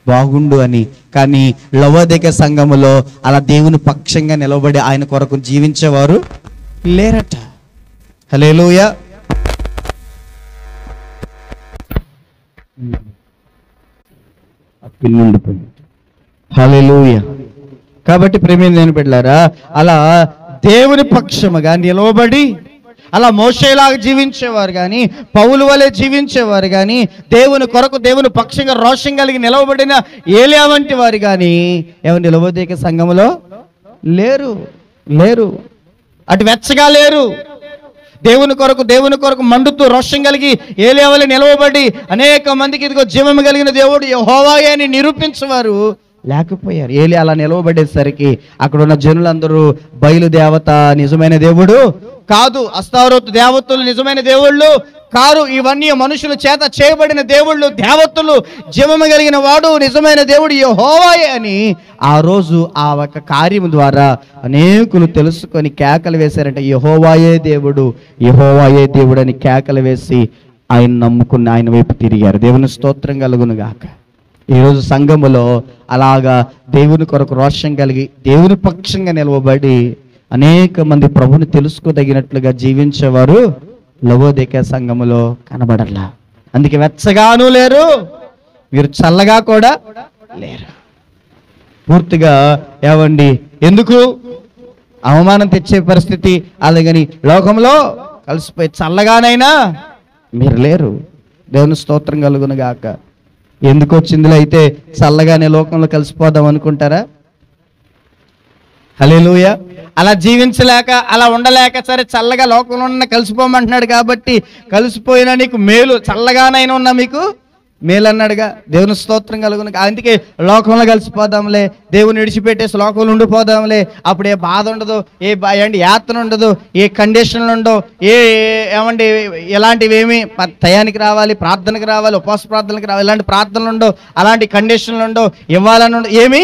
బాగుండు అని. కానీ లవోదిక సంఘములో అలా దేవుని పక్షంగా నిలబడి ఆయన కొరకు జీవించేవారు లేరట. హల్లెలూయా. హల్లెలూయా. కాబట్టి ప్రేమ నేను పెట్టారా, అలా దేవుని పక్షముగా నిలవబడి అలా మోషేలాగా జీవించేవారు కానీ, పౌలు వలె జీవించేవారు కానీ, దేవుని కొరకు దేవుని పక్షంగా రోషం కలిగి నిలవబడిన ఏలియా వంటి వారు కానీ ఎవరు నిలవదేక సంఘములో లేరు. లేరు. అటు వెచ్చగా లేరు. దేవుని కొరకు మండుతూ రోషం కలిగి ఏలియా వలె నిలవబడి అనేక మందికి ఇదిగో జీవము కలిగిన దేవుడు యెహోవాయే అని నిరూపించేవారు లేకపోయారు. ఏలియా అలా నిలవబడేసరికి అక్కడ ఉన్న జనులందరూ బయలుదేవత నిజమైన దేవుడు కాదు, అస్తారోతు దేవతలు నిజమైన దేవుళ్ళు కారు, ఇవన్నీ మనుషుల చేత చేయబడిన దేవుళ్ళు, దేవతలు, జీవము కలిగిన వాడు నిజమైన దేవుడు యెహోవాయే అని ఆ రోజు ఆ ఒక కార్యం ద్వారా అనేకులు తెలుసుకొని కేకలు వేశారంటే, యెహోవాయే దేవుడు, యెహోవాయే దేవుడు అని కేకలు వేసి ఆయన నమ్ముకుని ఆయన వైపు తిరిగారు. దేవుని స్తోత్రం కలుగును గాక. ఈరోజు సంఘములో అలాగా దేవుని కొరకు రోషం కలిగి దేవుని పక్షంగా నిలవబడి అనేక మంది ప్రభుని తెలుసుకోదగినట్లుగా జీవించేవారు లవోదిక సంఘములో కనబడలా. అందుకే వెచ్చగాను లేరు, మీరు చల్లగా కూడా లేరు. పూర్తిగా ఏవండి, ఎందుకు అవమానం తెచ్చే పరిస్థితి, అలాగని లోకంలో కలిసిపోయి చల్లగానైనా మీరు లేరు. దేవుని స్తోత్రం కలుగును గాక. ఎందుకు వచ్చిందిలో అయితే చల్లగానే లోకంలో కలిసిపోదాం అనుకుంటారా? హల్లెలూయా. అలా జీవించలేక అలా ఉండలేక సరే చల్లగా లోకంలో ఉన్న కలిసిపోమంటున్నాడు కాబట్టి కలిసిపోయినా నీకు మేలు, చల్లగానైనా ఉన్నా మీకు మేలు అన్నాడుగా. దేవుని స్తోత్రం కలుగును. అందుకే లోకంలో కలిసిపోదాంలే, దేవుని విడిచిపెట్టేసి లోకంలో ఉండిపోదాంలే, అప్పుడు ఏ బాధ ఉండదు, ఏ యాతన ఉండదు, ఏ కండిషన్లు ఉండవు, ఏమండి ఇలాంటివి ఏమి టయానికి రావాలి, ప్రార్థనకు రావాలి, ఉపవాస ప్రార్థనలకు రావాలి, ఇలాంటి ప్రార్థనలు ఉండవు, అలాంటి కండిషన్లు ఉండవు, ఇవ్వాలని ఉండదు, ఏమి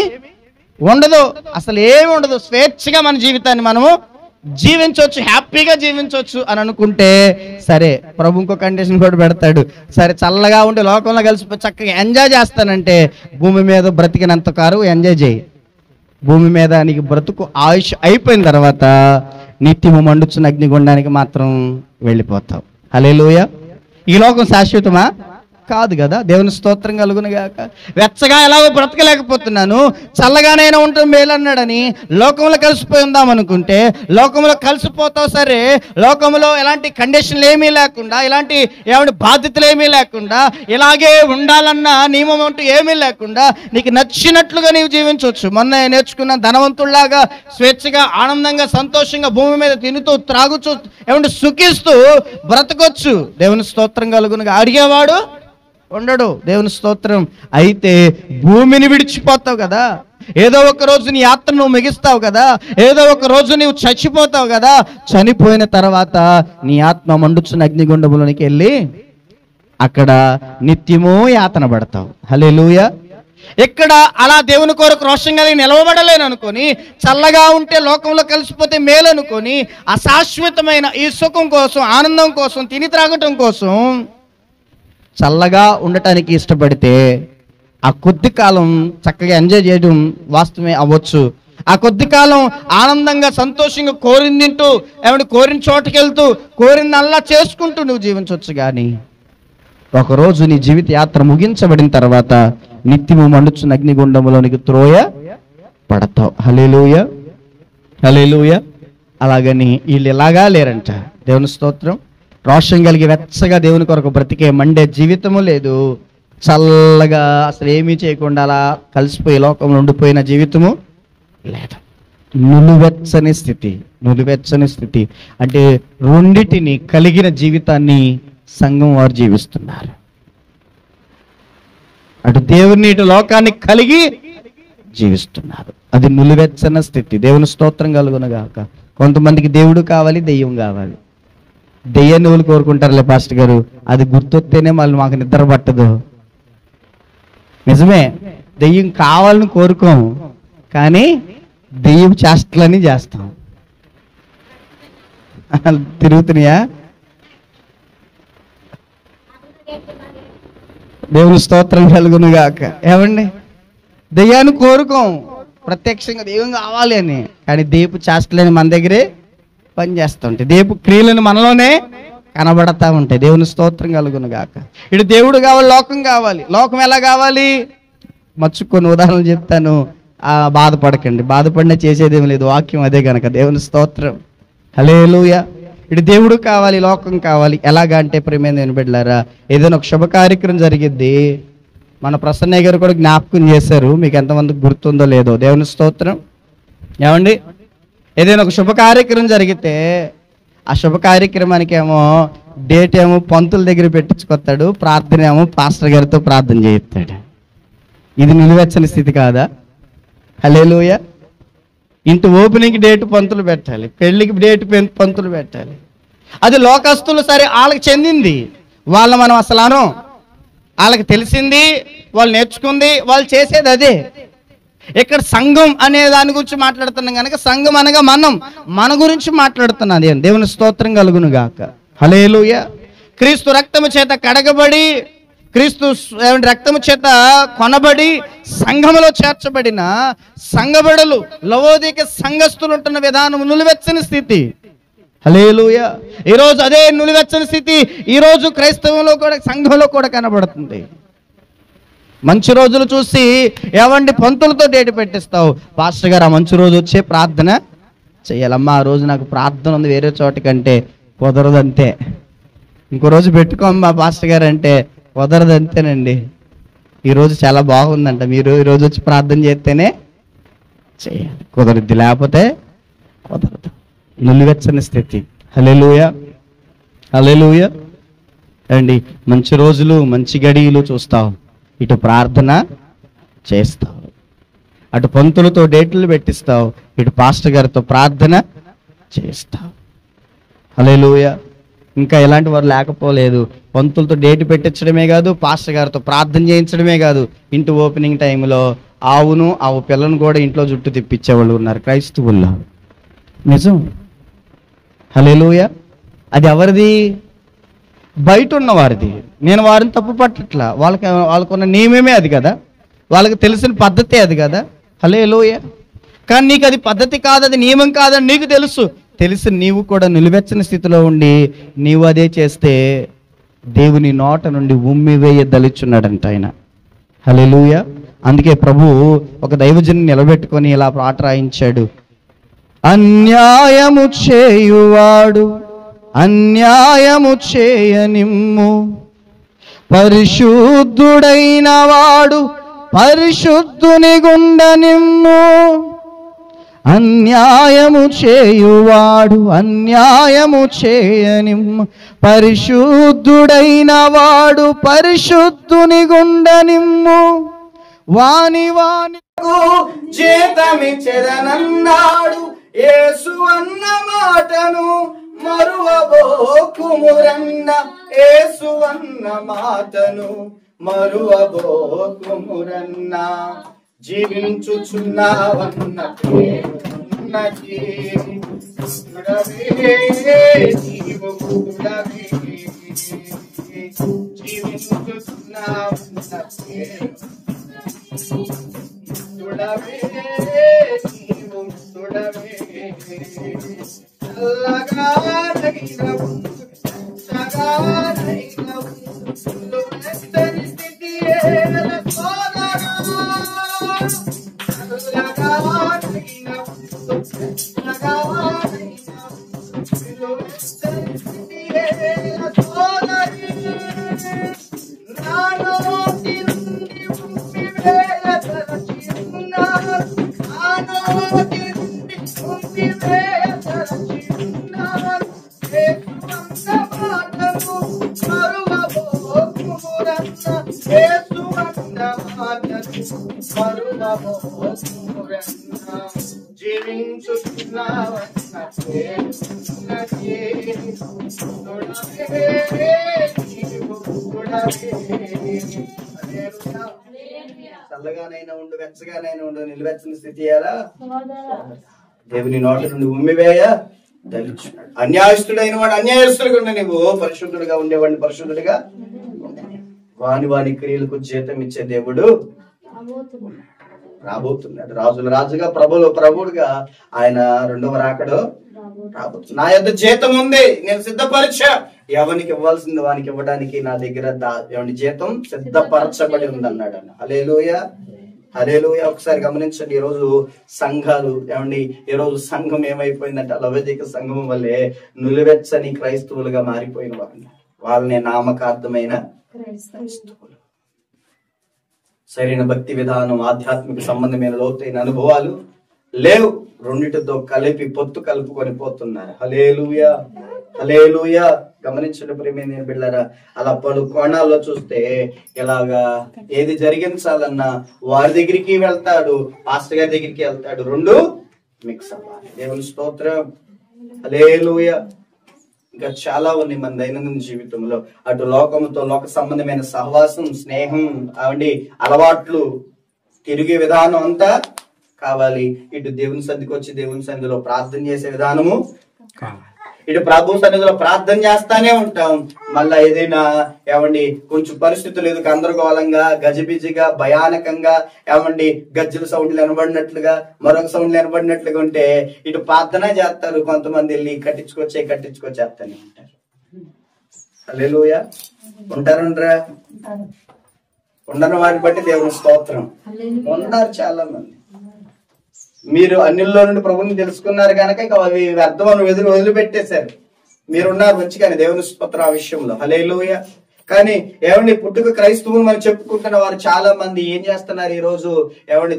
ఉండదు, అసలు ఏమి ఉండదు. స్వేచ్ఛగా మన జీవితాన్ని మనము జీవించవచ్చు, హ్యాపీగా జీవించవచ్చు అని అనుకుంటే సరే, ప్రభు ఇంకో కండిషన్ కూడా పెడతాడు. సరే చల్లగా ఉండి లోకంలో కలిసిపోయి చక్కగా ఎంజాయ్ చేస్తానంటే భూమి మీద బ్రతికినంత కారు ఎంజాయ్ చేయి. భూమి మీద నీకు బ్రతుకు ఆయుష్ అయిపోయిన తర్వాత నిత్యము మండుచున్న అగ్నిగుండానికి మాత్రం వెళ్ళిపోతావు. హల్లెలూయా. ఈ లోకం శాశ్వతమా? కాదు కదా. దేవుని స్తోత్రం కలుగును గాక. వెచ్చగా ఎలాగో బ్రతకలేకపోతున్నాను, చల్లగానైనా ఉంటాం మేలన్నాడని లోకంలో కలిసిపోయి ఉందాం అనుకుంటే లోకంలో కలిసిపోతావు. సరే, లోకంలో ఎలాంటి కండిషన్లు ఏమీ లేకుండా, ఇలాంటి ఏమంటే బాధ్యతలు ఏమీ లేకుండా, ఇలాగే ఉండాలన్న నియమం అంటూ ఏమీ లేకుండా నీకు నచ్చినట్లుగా నీవు జీవించవచ్చు. మొన్న నేర్చుకున్న ధనవంతుల్లాగా స్వేచ్ఛగా ఆనందంగా సంతోషంగా భూమి మీద తినుతూ త్రాగుతూ ఏమంటే సుఖిస్తూ బ్రతకొచ్చు. దేవుని స్తోత్రం కలుగునుగా. అడిగేవాడు ఉండడు. దేవుని స్తోత్రం. అయితే భూమిని విడిచిపోతావు కదా, ఏదో ఒక రోజు నీ యాత్ర నువ్వు ముగిస్తావు కదా, ఏదో ఒక రోజు నువ్వు చచ్చిపోతావు కదా. చనిపోయిన తర్వాత నీ ఆత్మ మండుచున్న అగ్నిగుండములోనికి వెళ్ళి అక్కడ నిత్యమూ యాతన పడతావు. హల్లెలూయా. ఎక్కడ అలా దేవుని కొరకు రోషం కలిగి నిలవబడలేను అనుకొని, చల్లగా ఉంటే లోకంలో కలిసిపోతే మేలు అనుకొని, అశాశ్వతమైన ఈ సుఖం కోసం, ఆనందం కోసం, తిని త్రాగటం కోసం చల్లగా ఉండటానికి ఇష్టపడితే ఆ కొద్ది కాలం చక్కగా ఎంజాయ్ చేయడం వాస్తవమే అవ్వచ్చు. ఆ కొద్ది కాలం ఆనందంగా సంతోషంగా కోరింది తింటూ, ఏమంటే కోరిన చోటుకి వెళ్తూ, కోరిందల్లా చేసుకుంటూ నువ్వు జీవించవచ్చు. కానీ ఒకరోజు నీ జీవిత యాత్ర ముగించబడిన తర్వాత నిత్యము మండుచున్న అగ్నిగుండములోనికి త్రోయ పడతావు. హల్లెలూయా, హల్లెలూయా. అలాగని వీళ్ళు ఇలాగా లేరంట. దేవుని స్తోత్రం. రోషం కలిగి వెచ్చగా దేవుని కొరకు బ్రతికే మండే జీవితము లేదు. చల్లగా అసలు ఏమీ చేయకుండా అలా కలిసిపోయి లోకంలో ఉండిపోయిన జీవితము లేదు. నులువెచ్చని స్థితి. నులువెచ్చని స్థితి అంటే రెండిటిని కలిగిన జీవితాన్ని సంఘం వారు జీవిస్తున్నారు. అటు దేవుని ఇటు లోకాన్ని కలిగి జీవిస్తున్నారు. అది నులివెచ్చని స్థితి. దేవుని స్తోత్రం కలుగునుగాక. కొంతమందికి దేవుడు కావాలి, దెయ్యం కావాలి. దెయ్యాన్ని వాళ్ళు కోరుకుంటారులే పాస్టర్ గారు, అది గుర్తొస్తేనే మళ్ళీ మాకు నిద్ర పట్టదు. నిజమే, దెయ్యం కావాలని కోరుకోము, కానీ దెయ్యం చేష్టలని చేస్తాం. తిరుగుతున్నాయా? దేవుని స్తోత్రం కలుగునుగాక. ఏమండి, దెయ్యాన్ని కోరుకోం ప్రత్యక్షంగా దెయ్యం కావాలి అని, కానీ దేపు చేష్టలని మన దగ్గరే పనిచేస్తూ ఉంటాయి. దేపు క్రియలను మనలోనే కనబడతా ఉంటాయి. దేవుని స్తోత్రం కలుగునుగాక. ఇటు దేవుడు కావాలి, లోకం కావాలి. లోకం ఎలా కావాలి? మర్చుకొని ఉదాహరణలు చెప్తాను, బాధపడకండి. బాధపడినా చేసేదేం లేదు, వాక్యం అదే కనుక. దేవుని స్తోత్రం. హల్లెలూయా. ఇటు దేవుడు కావాలి, లోకం కావాలి. ఎలాగా అంటే ప్రియమైన బిడ్డలారా, ఏదైనా ఒక శుభ కార్యక్రమం జరిగిద్ది. మన ప్రసన్నయ్య గారు కూడా జ్ఞాపకం చేశారు, మీకు ఎంతమందికి గుర్తుందో లేదో. దేవుని స్తోత్రం. ఏమండి, ఏదైనా ఒక శుభ కార్యక్రమం జరిగితే ఆ శుభ కార్యక్రమానికి ఏమో డేట్ ఏమో పంతుల దగ్గర పెట్టించుకొస్తాడు, ప్రార్థన ఏమో పాస్టర్ గారితో ప్రార్థన చేయిస్తాడు. ఇది నిలువెచ్చని స్థితి కాదా? హల్లెలూయా. ఇంటి ఓపెనింగ్ డేట్ పంతులు పెట్టాలి, పెళ్లికి డేట్ పంతులు పెట్టాలి. అది లోకస్తులు సరే వాళ్ళకి చెందింది, వాళ్ళ మనం అసలు అను, వాళ్ళకి తెలిసింది, వాళ్ళు నేర్చుకుంది, వాళ్ళు చేసేది అదే. ఇక్కడ సంఘం అనే దాని గురించి మాట్లాడుతున్నాం కనుక సంఘం అనగా మన గురించి మాట్లాడుతున్నది. దేవుని స్తోత్రం కలుగును గాక. హల్లెలూయా. క్రీస్తు రక్తము చేత కడగబడి, క్రీస్తు రక్తము చేత కొనబడి సంఘములో చేర్చబడిన సంఘబడులు, లవోదిక సంఘస్థులు ఉంటున్న విధానం నులివెచ్చని స్థితి. హల్లెలూయా. ఈరోజు అదే నులివెచ్చని స్థితి ఈరోజు క్రైస్తవంలో కూడా, సంఘంలో కూడా కనబడుతుంది. మంచి రోజులు చూసి ఏవండి పంతులతో డేట్ పెట్టిస్తావు. పాస్టర్ గారు ఆ మంచి రోజు వచ్చే ప్రార్థన చెయ్యాలమ్మా, ఆ రోజు నాకు ప్రార్థన ఉంది వేరే చోట కంటే, కుదరదంతే. ఇంకో రోజు పెట్టుకోమ్మా పాస్టర్ గారు అంటే, కుదరదంతేనండి, ఈరోజు చాలా బాగుందంట, మీరు ఈరోజు వచ్చి ప్రార్థన చేస్తేనే చేయాలి, కుదరద్ది లేకపోతే కుదరదు. నులివెచ్చని స్థితి. హల్లెలూయా, హల్లెలూయా. అండి, మంచి రోజులు మంచి గడియలు చూస్తావు, ఇటు ప్రార్థన చేస్తావు, అటు పంతులతో డేట్లు పెట్టిస్తావు, ఇటు పాస్టర్ గారితో ప్రార్థన చేస్తావు. హల్లెలూయా. ఇంకా ఎలాంటి వారు లేకపోలేదు. పంతులతో డేట్ పెట్టించడమే కాదు, పాస్టర్ గారితో ప్రార్థన చేయించడమే కాదు, ఇంటి ఓపెనింగ్ టైంలో ఆవును ఆవు పిల్లను కూడా ఇంట్లో జుట్టు తిప్పించేవాళ్ళు ఉన్నారు క్రైస్తవుల్లో. నిజం. హల్లెలూయా. అది ఎవరిది? బయట ఉన్న వారిది. నేను వారిని తప్పు పట్టట్లా, వాళ్ళకున్న నియమమే అది కదా, వాళ్ళకి తెలిసిన పద్ధతే అది కదా. హల్లెలూయా. కానీ నీకు అది పద్ధతి కాదు, అది నియమం కాదని నీకు తెలిసి నీవు కూడా నిలువెచ్చని స్థితిలో ఉండి నీవు అదే చేస్తే దేవుని నోట నుండి ఉమ్మివేయ దలిచున్నాడంట ఆయన. హల్లెలూయా. అందుకే ప్రభు ఒక దైవజన్ని నిలబెట్టుకొని ఇలా పాట రాయించాడు. అన్యాయము చేయువాడు అన్యాయము చేయనిమ్ము, పరిశుద్ధుడైన వాడు పరిశుద్ధుని గుండనిమ్ము. అన్యాయము చేయువాడు అన్యాయము చేయనిమ్ము, పరిశుద్ధుడైన వాడు పరిశుద్ధుని గుండనిమ్ము. వాని జీతమిచ్చెదనన్నాడు యేసు అన్న మాటను మరువబోకుమురన్న యేసు అన్న మాటను మరువబోకుమురన్న జీవించుచున్నావన్న పేరున్నది నీవు కూడవే జీవించుచున్నావన్న పేరు తుడవే నీవు తుడవే చల్లగా నగినవు చల్లగా మెత్తని స్థితియే సోదరా చల్లగా నగినవు చల్లగా నగినవు మెత్తని స్థితియే సోదరి నానోటి నుండి ఉండివేయ తలచి ఉన్నారు నానోటి నుండి ఉండివేయ తలచి ఉన్నారు యేసు అన్న మాటను మరువబోకుమురన్న యేసు అన్న మాటను మరువబోకుమురన్న జీవించుచున్నావన్న పేరున్నది తుడవే నీవు తుడవే. చల్లగానైనా ఉండు వెచ్చగానైనా ఉండు నిలువెచ్చని స్థితి ఎలా దేవుని నోటి నుండి ఉమ్మివేయ దలిచున్నాడు. అన్యాయస్తుడైన వాడు అన్యాయస్తుడిగా ఉండి నువ్వు పరిశుద్ధుడిగా ఉండేవాడిని పరిశుద్ధుడిగా వాని క్రియలకు జీతం ఇచ్చే దేవుడు రాబోతున్నాడు. రాజుల రాజుగా ప్రభువుగా ఆయన రెండవ రాకడు రాబోతుంది. నా యొద్ద జీతం ఉంది, నేను సిద్ధపరిచా. ఎవరికి ఇవ్వాల్సింది వానికి ఇవ్వడానికి నా దగ్గర జీతం సిద్ధపరచబడి ఉంది అన్నాడు. హల్లెలూయా హల్లెలూయా. ఒకసారి గమనించండి, ఈ రోజు సంఘాలు ఈ రోజు సంఘం ఏమైపోయిందంటే లవదిక సంఘం వల్లే నులివెచ్చని క్రైస్తవులుగా మారిపోయిన వాళ్ళని నామకార్థమైన క్రైస్తవులు. సరైన భక్తి విధానం, ఆధ్యాత్మిక సంబంధమైన లోతైన అనుభవాలు లేవు. రెండిటితో కలిపి పొత్తు కలుపుకొని పోతున్నారు. హల్లెలూయా హల్లెలూయా. గమనించండి ప్రియమైన బిడ్డలారా, అలా పలు కోణాల్లో చూస్తే ఇలాగా ఏది జరిగించాలన్నా వారి దగ్గరికి వెళ్తాడు, పాస్టర్ గారి దగ్గరికి వెళ్తాడు, రెండు మిక్స్ అవ్వాలి. దేవుని స్తోత్రం. హల్లెలూయా. ఇంకా చాలా ఉన్నాయి మన దైనందిన జీవితంలో. అటు లోకముతో లోక సంబంధమైన సహవాసం, స్నేహం, అలవాట్లు, తిరిగే విధానం అంతా కావాలి. ఇటు దేవుని సన్నిధికి వచ్చి దేవుని సన్నిధిలో ప్రార్థన చేసే విధానము కావాలి. ఇటు ప్రభు సన్నిధిలో ప్రార్థన చేస్తానే ఉంటాం. మళ్ళా ఏదైనా కొంచెం పరిస్థితులు ఏదో గందరగోళంగా, గజిబిజిగా, భయానకంగా గజ్జల సౌండ్లు వినబడినట్లుగా, మరొక సౌండ్లు వినబడినట్లుగా ఉంటే ఇటు ప్రార్థన చేస్తారు. కొంతమంది వెళ్ళి కట్టించుకొచ్చేస్తానే ఉంటారు. హల్లెలూయా. ఉంటారా? ఉండని వారిని బట్టి దేవుని స్తోత్రం. ఉన్నారు చాలా మంది. మీరు అన్నిల్లో నుండి ప్రభుని తెలుసుకున్నారు కనుక ఇక అవి వ్యర్థం వదిలిపెట్టేశారు. మీరున్నారు మంచిగానే దేవుని స్తోత్రం ఆ విషయంలో. హల్లెలూయా. కానీ పుట్టుక క్రైస్తవులు మనం చెప్పుకుంటున్న వారు చాలా మంది ఏం చేస్తున్నారు ఈ రోజు?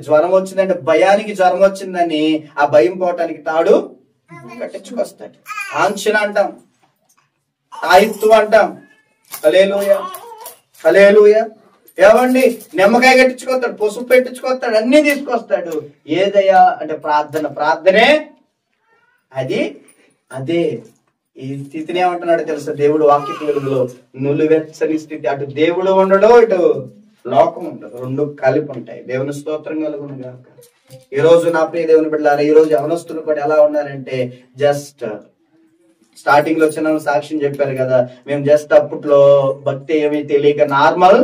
జ్వరం వచ్చిందంటే భయానికి జ్వరం వచ్చిందని ఆ భయం పోవటానికి తాడు కట్టించుకొస్తాడు. ఆంక్షణ అంటాం, తాయిత్తు అంటాం. హల్లెలూయా హల్లెలూయా. నిమ్మకాయ కట్టించుకొస్తాడు, పసుపు పెట్టించుకొస్తాడు, అన్ని తీసుకొస్తాడు. ఏదయ్యా అంటే ప్రార్థనే అదే. ఈ స్థితిని ఏమంటున్నాడు తెలుసా? దేవుడు వాక్య వెలుగులో నులివెచ్చని స్థితి. అటు దేవుడు ఉండడు, ఇటు లోకం ఉండదు, రెండు కలిపి ఉంటాయి. దేవుని స్తోత్రం కలుగును గాక. ఈ రోజు నా ప్రియ దేవుని బిడ్డలారా, ఈ రోజు యవనస్తులు కూడా ఎలా ఉన్నారంటే జస్ట్ స్టార్టింగ్ లో చిన్న సాక్ష్యం చెప్పారు కదా, మేము జస్ట్ అప్పట్లో భక్తి ఏమీ తెలియక నార్మల్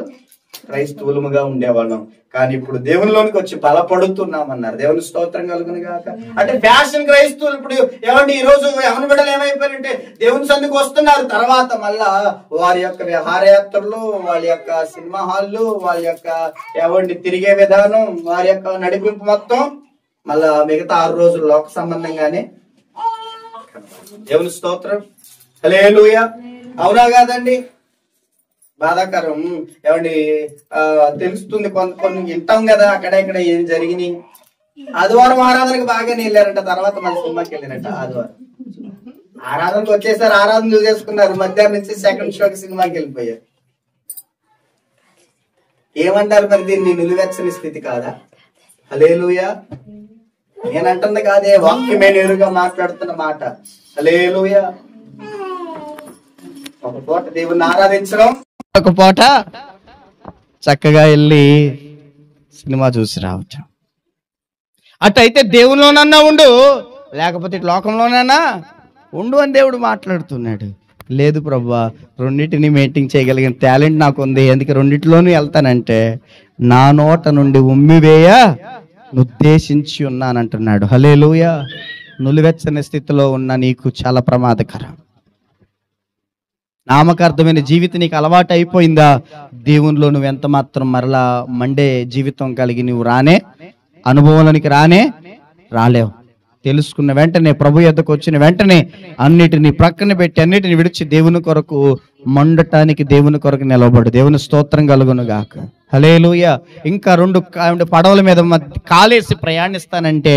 క్రైస్తవులుగా ఉండేవాళ్ళం. కానీ ఇప్పుడు దేవునిలోనికి వచ్చి బలపడుతున్నామన్నారు. దేవుని స్తోత్రం కలుగును గాక. అంటే ఫ్యాషన్ క్రైస్తవులు ఇప్పుడు ఈ రోజు యవన బిడ్డలు ఏమైపోయారంటే దేవుని సందుకు వస్తున్నారు. తర్వాత మళ్ళా వారి యొక్క విహారయాత్రలు, వాళ్ళ యొక్క సినిమా హాళ్ళు, వాళ్ళ యొక్క తిరిగే విధానం, వారి యొక్క నడిపింపు మొత్తం మళ్ళా మిగతా 6 రోజులు లోక సంబంధంగానే. దేవుని స్తోత్రం. హల్లెలూయా. అవునా కాదండి? బాధాకరం. తెలుస్తుంది, కొన్ని వింటాం కదా అక్కడ ఇక్కడ ఏం జరిగినాయి. ఆదివారం ఆరాధనకు బాగానే వెళ్ళారంట, తర్వాత మళ్ళీ సినిమాకి వెళ్ళారంట. ఆరాధనకు వచ్చేసారు, ఆరాధన చూసేసుకున్నారు, మధ్యాహ్నం నుంచి సెకండ్ షోకి సినిమాకి వెళ్ళిపోయారు. ఏమంటారు మరి? దీన్ని నిలువెచ్చని స్థితి కాదా? హల్లెలూయా. నేనంటుంది కాదే, వాక్యమే నేరుగా మాట్లాడుతున్న మాట. హల్లెలూయా. ఒక పూట దేవుణ్ణి ఆరాధించడం, ఒక పూట చక్కగా వెళ్ళి సినిమా చూసి రావటం. అటైతే దేవునిలోనన్నా ఉండు, లేకపోతే లోకంలోనైనా ఉండు అని దేవుడు మాట్లాడుతున్నాడు. లేదు ప్రభువా, రెండింటిని మెయింటైన్ చేయగలిగిన టాలెంట్ నాకు ఉంది, ఎందుకు రెండింటిలోనూ వెళ్తానంటే నా నోట నుండి ఉమ్మివేయ ఉద్దేశించి ఉన్నానంటున్నాడు. హల్లెలూయా. నులివెచ్చని స్థితిలో ఉన్న నీకు చాలా ప్రమాదకరం. నామకార్థమైన జీవితం నీకు అలవాటు అయిపోయిందా, దేవునిలో నువ్వు ఎంత మాత్రం మరలా మండే జీవితం కలిగి నువ్వు అనుభవంలోనికి రాలేవు. తెలుసుకున్న వెంటనే, ప్రభు యొద్దకు వచ్చిన వెంటనే అన్నిటిని ప్రక్కన పెట్టి అన్నిటిని విడిచి దేవుని కొరకు మండటానికి, దేవుని కొరకు నిలబడు. దేవుని స్తోత్రం కలుగును గాక. హల్లెలూయా. ఇంకా రెండు పడవల మీద కాలేసి ప్రయాణిస్తానంటే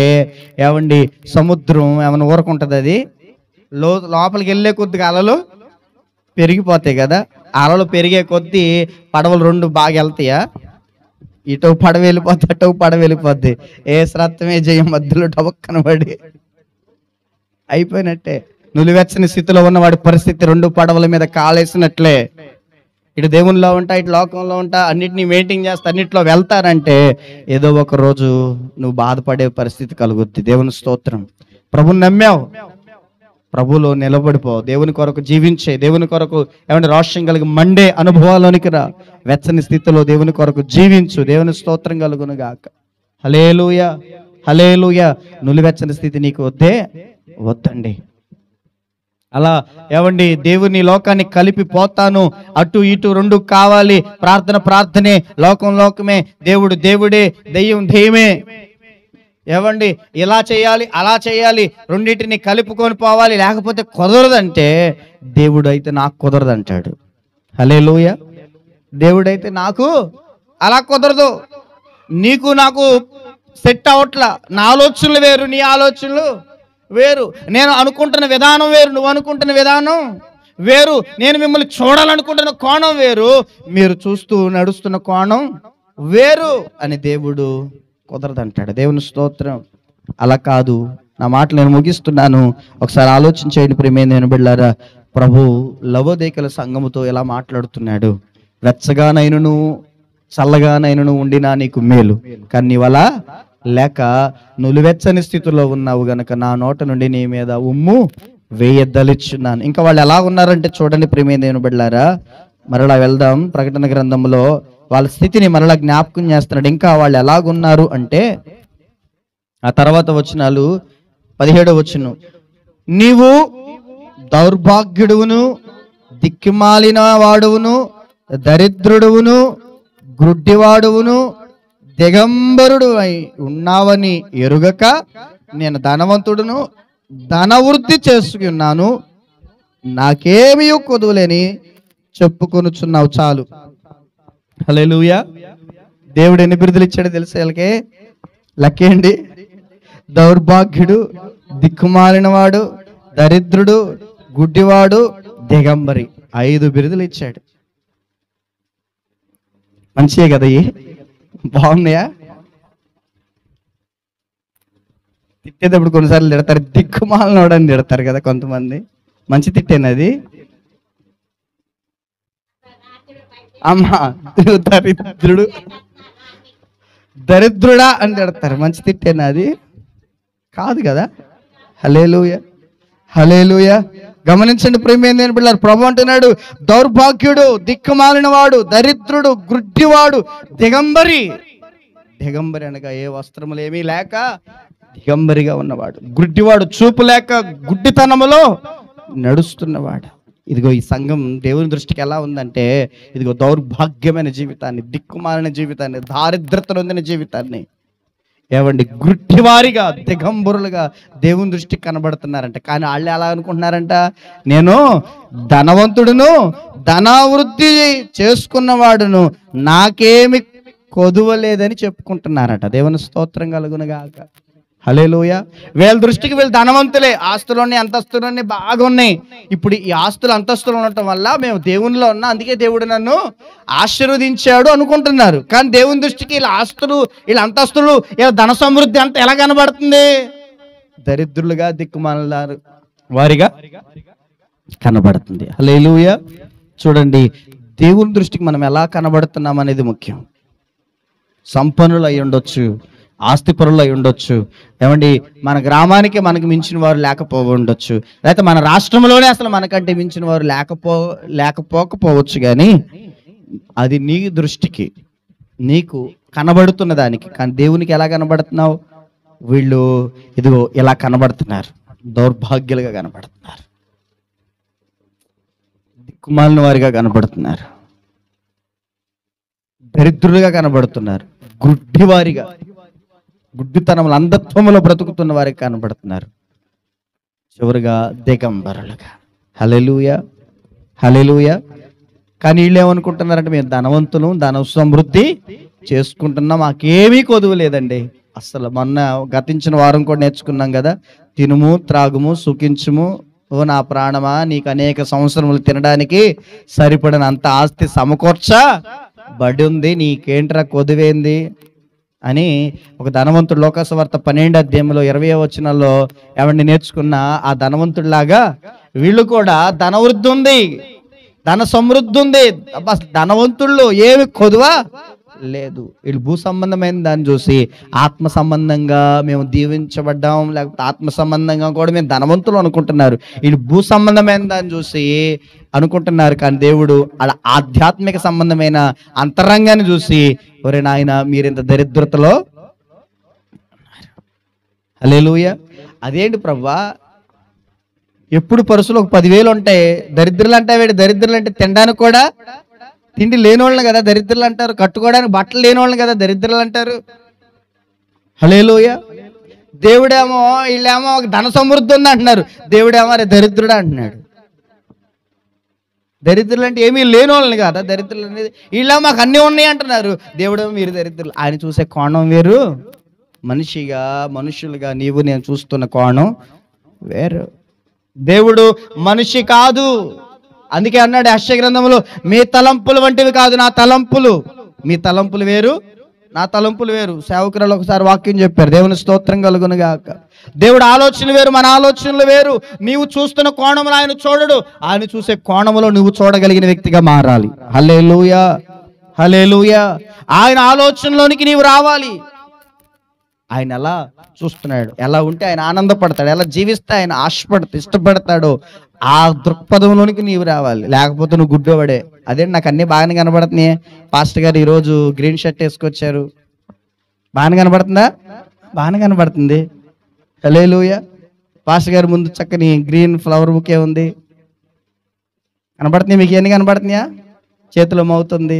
ఏమండి, సముద్రం ఏమైనా ఊరకుంటుంది? అది లోపలికి వెళ్ళే కొద్దిగా అలలు పెరిగిపోతాయి కదా. అలలు పెరిగే కొద్దీ పడవలు రెండు బాగా వెళ్తాయా? ఇటు పడవ వెళ్ళిపోద్ది, అటు పడవ వెళ్ళిపోద్ది. ఏ శ్రద్ధమే జయం మధ్యలో టవక్కన పడి అయిపోయినట్టే. నులివెచ్చని స్థితిలో ఉన్నవాడి పరిస్థితి రెండు పడవల మీద కాలేసినట్లే. ఇటు దేవునిలో ఉంటా, ఇటు లోకంలో ఉంటా, అన్నిటినీ మెయింటైన్ చేస్తా, అన్నిట్లో వెళ్తారంటే ఏదో ఒక రోజు నువ్వు బాధపడే పరిస్థితి కలుగుద్ది. దేవుని స్తోత్రం. ప్రభుని నమ్మావు, ప్రభులో నిలబడిపో, దేవుని కొరకు జీవించే, దేవుని కొరకు ఏమంటే రోషం కలిగి మండే అనుభవాల్లోనికి రా. వెచ్చని స్థితిలో దేవుని కొరకు జీవించు. దేవుని స్తోత్రం కలుగును గాక. హల్లెలూయా, హల్లెలూయా. నులివెచ్చని స్థితి నీకు వద్దండి. అలా ఏమండి, దేవుని లోకాన్ని కలిపి పోతాను, అటు ఇటు రెండు కావాలి. ప్రార్థనే, లోకం లోకమే, దేవుడు దేవుడే, దెయ్యం దెయ్యమే. ఏమండి, ఇలా చేయాలి అలా చేయాలి, రెండింటిని కలుపుకొని పోవాలి, లేకపోతే కుదరదంటే దేవుడు అయితే నాకు కుదరదు అంటాడు. హల్లెలూయా. దేవుడైతే నాకు అలా కుదరదు, నీకు నాకు సెట్ అవట్లా, నా ఆలోచనలు వేరు, నీ ఆలోచనలు వేరు, నేను అనుకుంటున్న విధానం వేరు, నువ్వు అనుకుంటున్న విధానం వేరు, నేను మిమ్మల్ని చూడాలనుకుంటున్న కోణం వేరు, మీరు చూస్తూ నడుస్తున్న కోణం వేరు అని దేవుడు కుదరదంటాడు. దేవుని స్తోత్రం. అలా కాదు. నా మాటలు నేను ముగిస్తున్నాను, ఒకసారి ఆలోచించేయండి ప్రియమైన బిడ్డలారా. ప్రభు లవోదికల సంఘముతో ఎలా మాట్లాడుతున్నాడు. వెచ్చగానైనను చల్లగానైనను ఉండినా నీకు మేలు, కానీ నీవలా లేక నులివెచ్చని స్థితిలో ఉన్నావు గనక నా నోట నుండి నీ మీద ఉమ్ము వేయద్దలిచున్నాను. ఇంకా వాళ్ళు ఎలా ఉన్నారంటే చూడండి ప్రియమైన బిడ్డలారా. మరలా వెళ్దాం. ప్రకటన గ్రంథంలో వాళ్ళ స్థితిని మరలా జ్ఞాపకం చేస్తున్నాడు. ఇంకా వాళ్ళు ఎలాగున్నారు అంటే ఆ తర్వాత వచనాలు 17వ వచనం, నీవు దౌర్భాగ్యుడువును, దిక్కుమాలిన వాడువును, దరిద్రుడువును, గ్రుడ్డివాడువును, దిగంబరుడు అయి ఉన్నావని ఎరుగక నేను ధనవంతుడును, ధనవృద్ధి చేసుకున్నాను, నాకేమీ కొదువులేని చెప్పుకొనుచున్నావు. చాలు. హల్లెలూయా. దేవుడు ఎన్ని బిరుదులు ఇచ్చాడో తెలుసా వీళ్ళకి? లెక్కేయండి. దౌర్భాగ్యుడు, దిక్కుమాలినవాడు, దరిద్రుడు, గుడ్డివాడు, దిగంబరి, 5 బిరుదులు ఇచ్చాడు. మంచియే కదా? బాగున్నాయా? తిట్టేటప్పుడు కొన్నిసార్లు తిడతారు, దిక్కుమాలినవాడు అని తిడతారు కదా కొంతమంది. మంచి తిట్టేనది. అమ్మా దరిద్రుడు, దరిద్రుడా అని తిడతారు. మంచి తిట్టేనా అది? కాదు కదా. హల్లెలూయా, హల్లెలూయా. గమనించండి ప్రియమైన బిడ్డలారా, ప్రభు అంటున్నాడు దౌర్భాగ్యుడు, దిక్కుమాలిన వాడు, దరిద్రుడు, గుడ్డివాడు, దిగంబరి. దిగంబరి అనగా ఏ వస్త్రములు ఏమీ లేక దిగంబరిగా ఉన్నవాడు. గుడ్డివాడు, చూపు లేక గుడ్డితనములో నడుస్తున్నవాడు. ఇదిగో ఈ సంఘం దేవుని దృష్టికి ఎలా ఉందంటే, ఇదిగో దౌర్భాగ్యమైన జీవితాన్ని, దిక్కుమాలిన జీవితాన్ని, దారిద్రతలు ఉందిన జీవితాన్ని, ఏమండి గుడ్డివారిగా, దిగంబరులుగా దేవుని దృష్టికి కనబడుతున్నారంట. కానీ వాళ్ళు ఎలా అనుకుంటున్నారంట, నేను ధనవంతుడును, ధనావృద్ధి చేసుకున్నవాడును, నాకేమి కొదువలేదని చెప్పుకుంటున్నారట. దేవుని స్తోత్రం కలుగునుగాక. హల్లెలూయా. వీళ్ళ దృష్టికి వీళ్ళు ధనవంతులే, ఆస్తులన్నీ అంతస్తులన్నీ బాగా ఉన్నాయి. ఇప్పుడు ఈ ఆస్తులు అంతస్తులు ఉండటం వల్ల మేము దేవునిలో ఉన్నా, అందుకే దేవుడు నన్ను ఆశీర్వదించాడు అనుకుంటున్నారు. కానీ దేవుని దృష్టికి వీళ్ళ ఆస్తులు, వీళ్ళ అంతస్తులు, వీళ్ళ ధన సమృద్ధి అంతా ఎలా కనబడుతుంది? దరిద్రులుగా, దిక్కుమాలారు వారిగా కనబడుతుంది. హల్లెలూయా. చూడండి, దేవుని దృష్టికి మనం ఎలా కనబడుతున్నాం అనేది ముఖ్యం. సంపన్నులు అయి ఉండొచ్చు, ఆస్తిపరులు అయి ఉండొచ్చు, ఏమండి మన గ్రామానికి మనకు మించిన వారు ఉండొచ్చు, లేకపోతే మన రాష్ట్రంలోనే అసలు మనకంటే మించిన వారు లేకపోకపోవచ్చు. కానీ అది నీ దృష్టికి నీకు కనబడుతున్న దానికి. కానీ దేవునికి ఎలా కనబడుతున్నావు? వీళ్ళు ఇదిగో ఇలా కనబడుతున్నారు, దౌర్భాగ్యులుగా కనబడుతున్నారు, దిక్కుమాలిన వారిగా కనబడుతున్నారు, దరిద్రులుగా కనబడుతున్నారు, గుడ్డివారిగా, గుడ్డితనములు అంధత్వములో బ్రతుకుతున్న వారికి కనబడుతున్నారు, చివరిగా దిగంబరులుగా. హల్లెలూయా, హల్లెలూయా. కానీ వీళ్ళు ఏమనుకుంటున్నారంటే మేము ధనవంతులు, ధన సమృద్ధి చేసుకుంటున్నాం, మాకేమీ కొదువు లేదండి. అసలు మొన్న గతించిన వారం కూడా నేర్చుకున్నాం కదా, తినుము త్రాగుము సుఖించుము ఓ నా ప్రాణమా, నీకు అనేక సంవత్సరములు తినడానికి సరిపడినంత ఆస్తి సమకూర్చబడి ఉంది, నీకేంట్రా కొదువేంది అని ఒక ధనవంతుడు లోకాసువార్త 12వ అధ్యాయంలో 20వ వచనంలో ఎవరిని నేర్చుకున్న ఆ ధనవంతుడిలాగా వీళ్ళు కూడా ధనవృద్ధి ఉంది, ధన సమృద్ధి ఉంది, ధనవంతుళ్ళు ఏమి కొదువా లేదు. వీళ్ళు భూ సంబంధమైన దాన్ని చూసి ఆత్మ సంబంధంగా మేము దీవించబడ్డాం, లేకపోతే ఆత్మ సంబంధంగా కూడా మేము ధనవంతులు అనుకుంటున్నారు. వీళ్ళు భూ సంబంధమైన దాన్ని చూసి అనుకుంటున్నారు. కానీ దేవుడు అలా ఆధ్యాత్మిక సంబంధమైన అంతరంగాన్ని చూసి, ఒరే నాయన మీరింత దరిద్రతలో. హల్లెలూయా. అదేంటి ప్రభువా, ఎప్పుడు పరుసులో ఒక 10,000 ఉంటాయి, దరిద్రులు అంటే వీడు దరిద్రులు అంటే తినడానికి కూడా తిండి లేనివాళ్ళని కదా దరిద్రులు అంటారు, కట్టుకోవడానికి బట్టలు లేనివాళ్ళని కదా దరిద్రులు అంటారు. హల్లెలూయా. దేవుడేమో వీళ్ళేమో ధన సమృద్ధి ఉంది అంటున్నారు, దేవుడేమో అరే దరిద్రుడు అంటున్నాడు. దరిద్రులు అంటే ఏమీ లేని వాళ్ళని కదా దరిద్రులు అనేది, వీళ్ళేమో మాకు అన్నీ ఉన్నాయి అంటున్నారు, దేవుడేమో మీరు దరిద్రులు. ఆయన చూసే కోణం వేరు, మనుషులుగా నీవు నేను చూస్తున్న కోణం వేరు. దేవుడు మనిషి కాదు. అందుకే అన్నాడు యెషయా గ్రంథంలో, మీ తలంపులు వంటివి కాదు నా తలంపులు. మీ తలంపులు వేరు, నా తలంపులు వేరు. సేవకురాలు ఒకసారి వాక్యం చెప్పారు, దేవుని స్తోత్రం కలుగును గాక. దేవుడు ఆలోచన వేరు, మన ఆలోచనలు వేరు. నీవు చూస్తున్న కోణంలో ఆయన చూడడు, ఆయన చూసే కోణంలో నువ్వు చూడగలిగిన వ్యక్తిగా మారాలి. హల్లెలూయా, హల్లెలూయా. ఆయన ఆలోచనలోనికి నీవు రావాలి. ఆయన ఎలా చూస్తున్నాడు, ఎలా ఉంటే ఆయన ఆనందపడతాడు, ఎలా జీవిస్తే ఆయన ఇష్టపడతాడో ఆ దృక్పథంలోనికి నీవు రావాలి. లేకపోతే నువ్వు గుడ్డోవాడే. అదే నాకు అన్ని బాగానే కనబడుతున్నాయి. పాస్టర్ గారు ఈరోజు గ్రీన్ షర్ట్ వేసుకొచ్చారు, బాగానే కనబడుతుందా? బాగానే కనబడుతుంది. హల్లెలూయా. పాస్టర్ గారు ముందు చక్కని గ్రీన్ ఫ్లవర్ బుకే ఉంది, కనబడుతున్నాయి. మీకు ఎన్ని కనబడుతున్నాయా? చేతిలో మౌతుంది,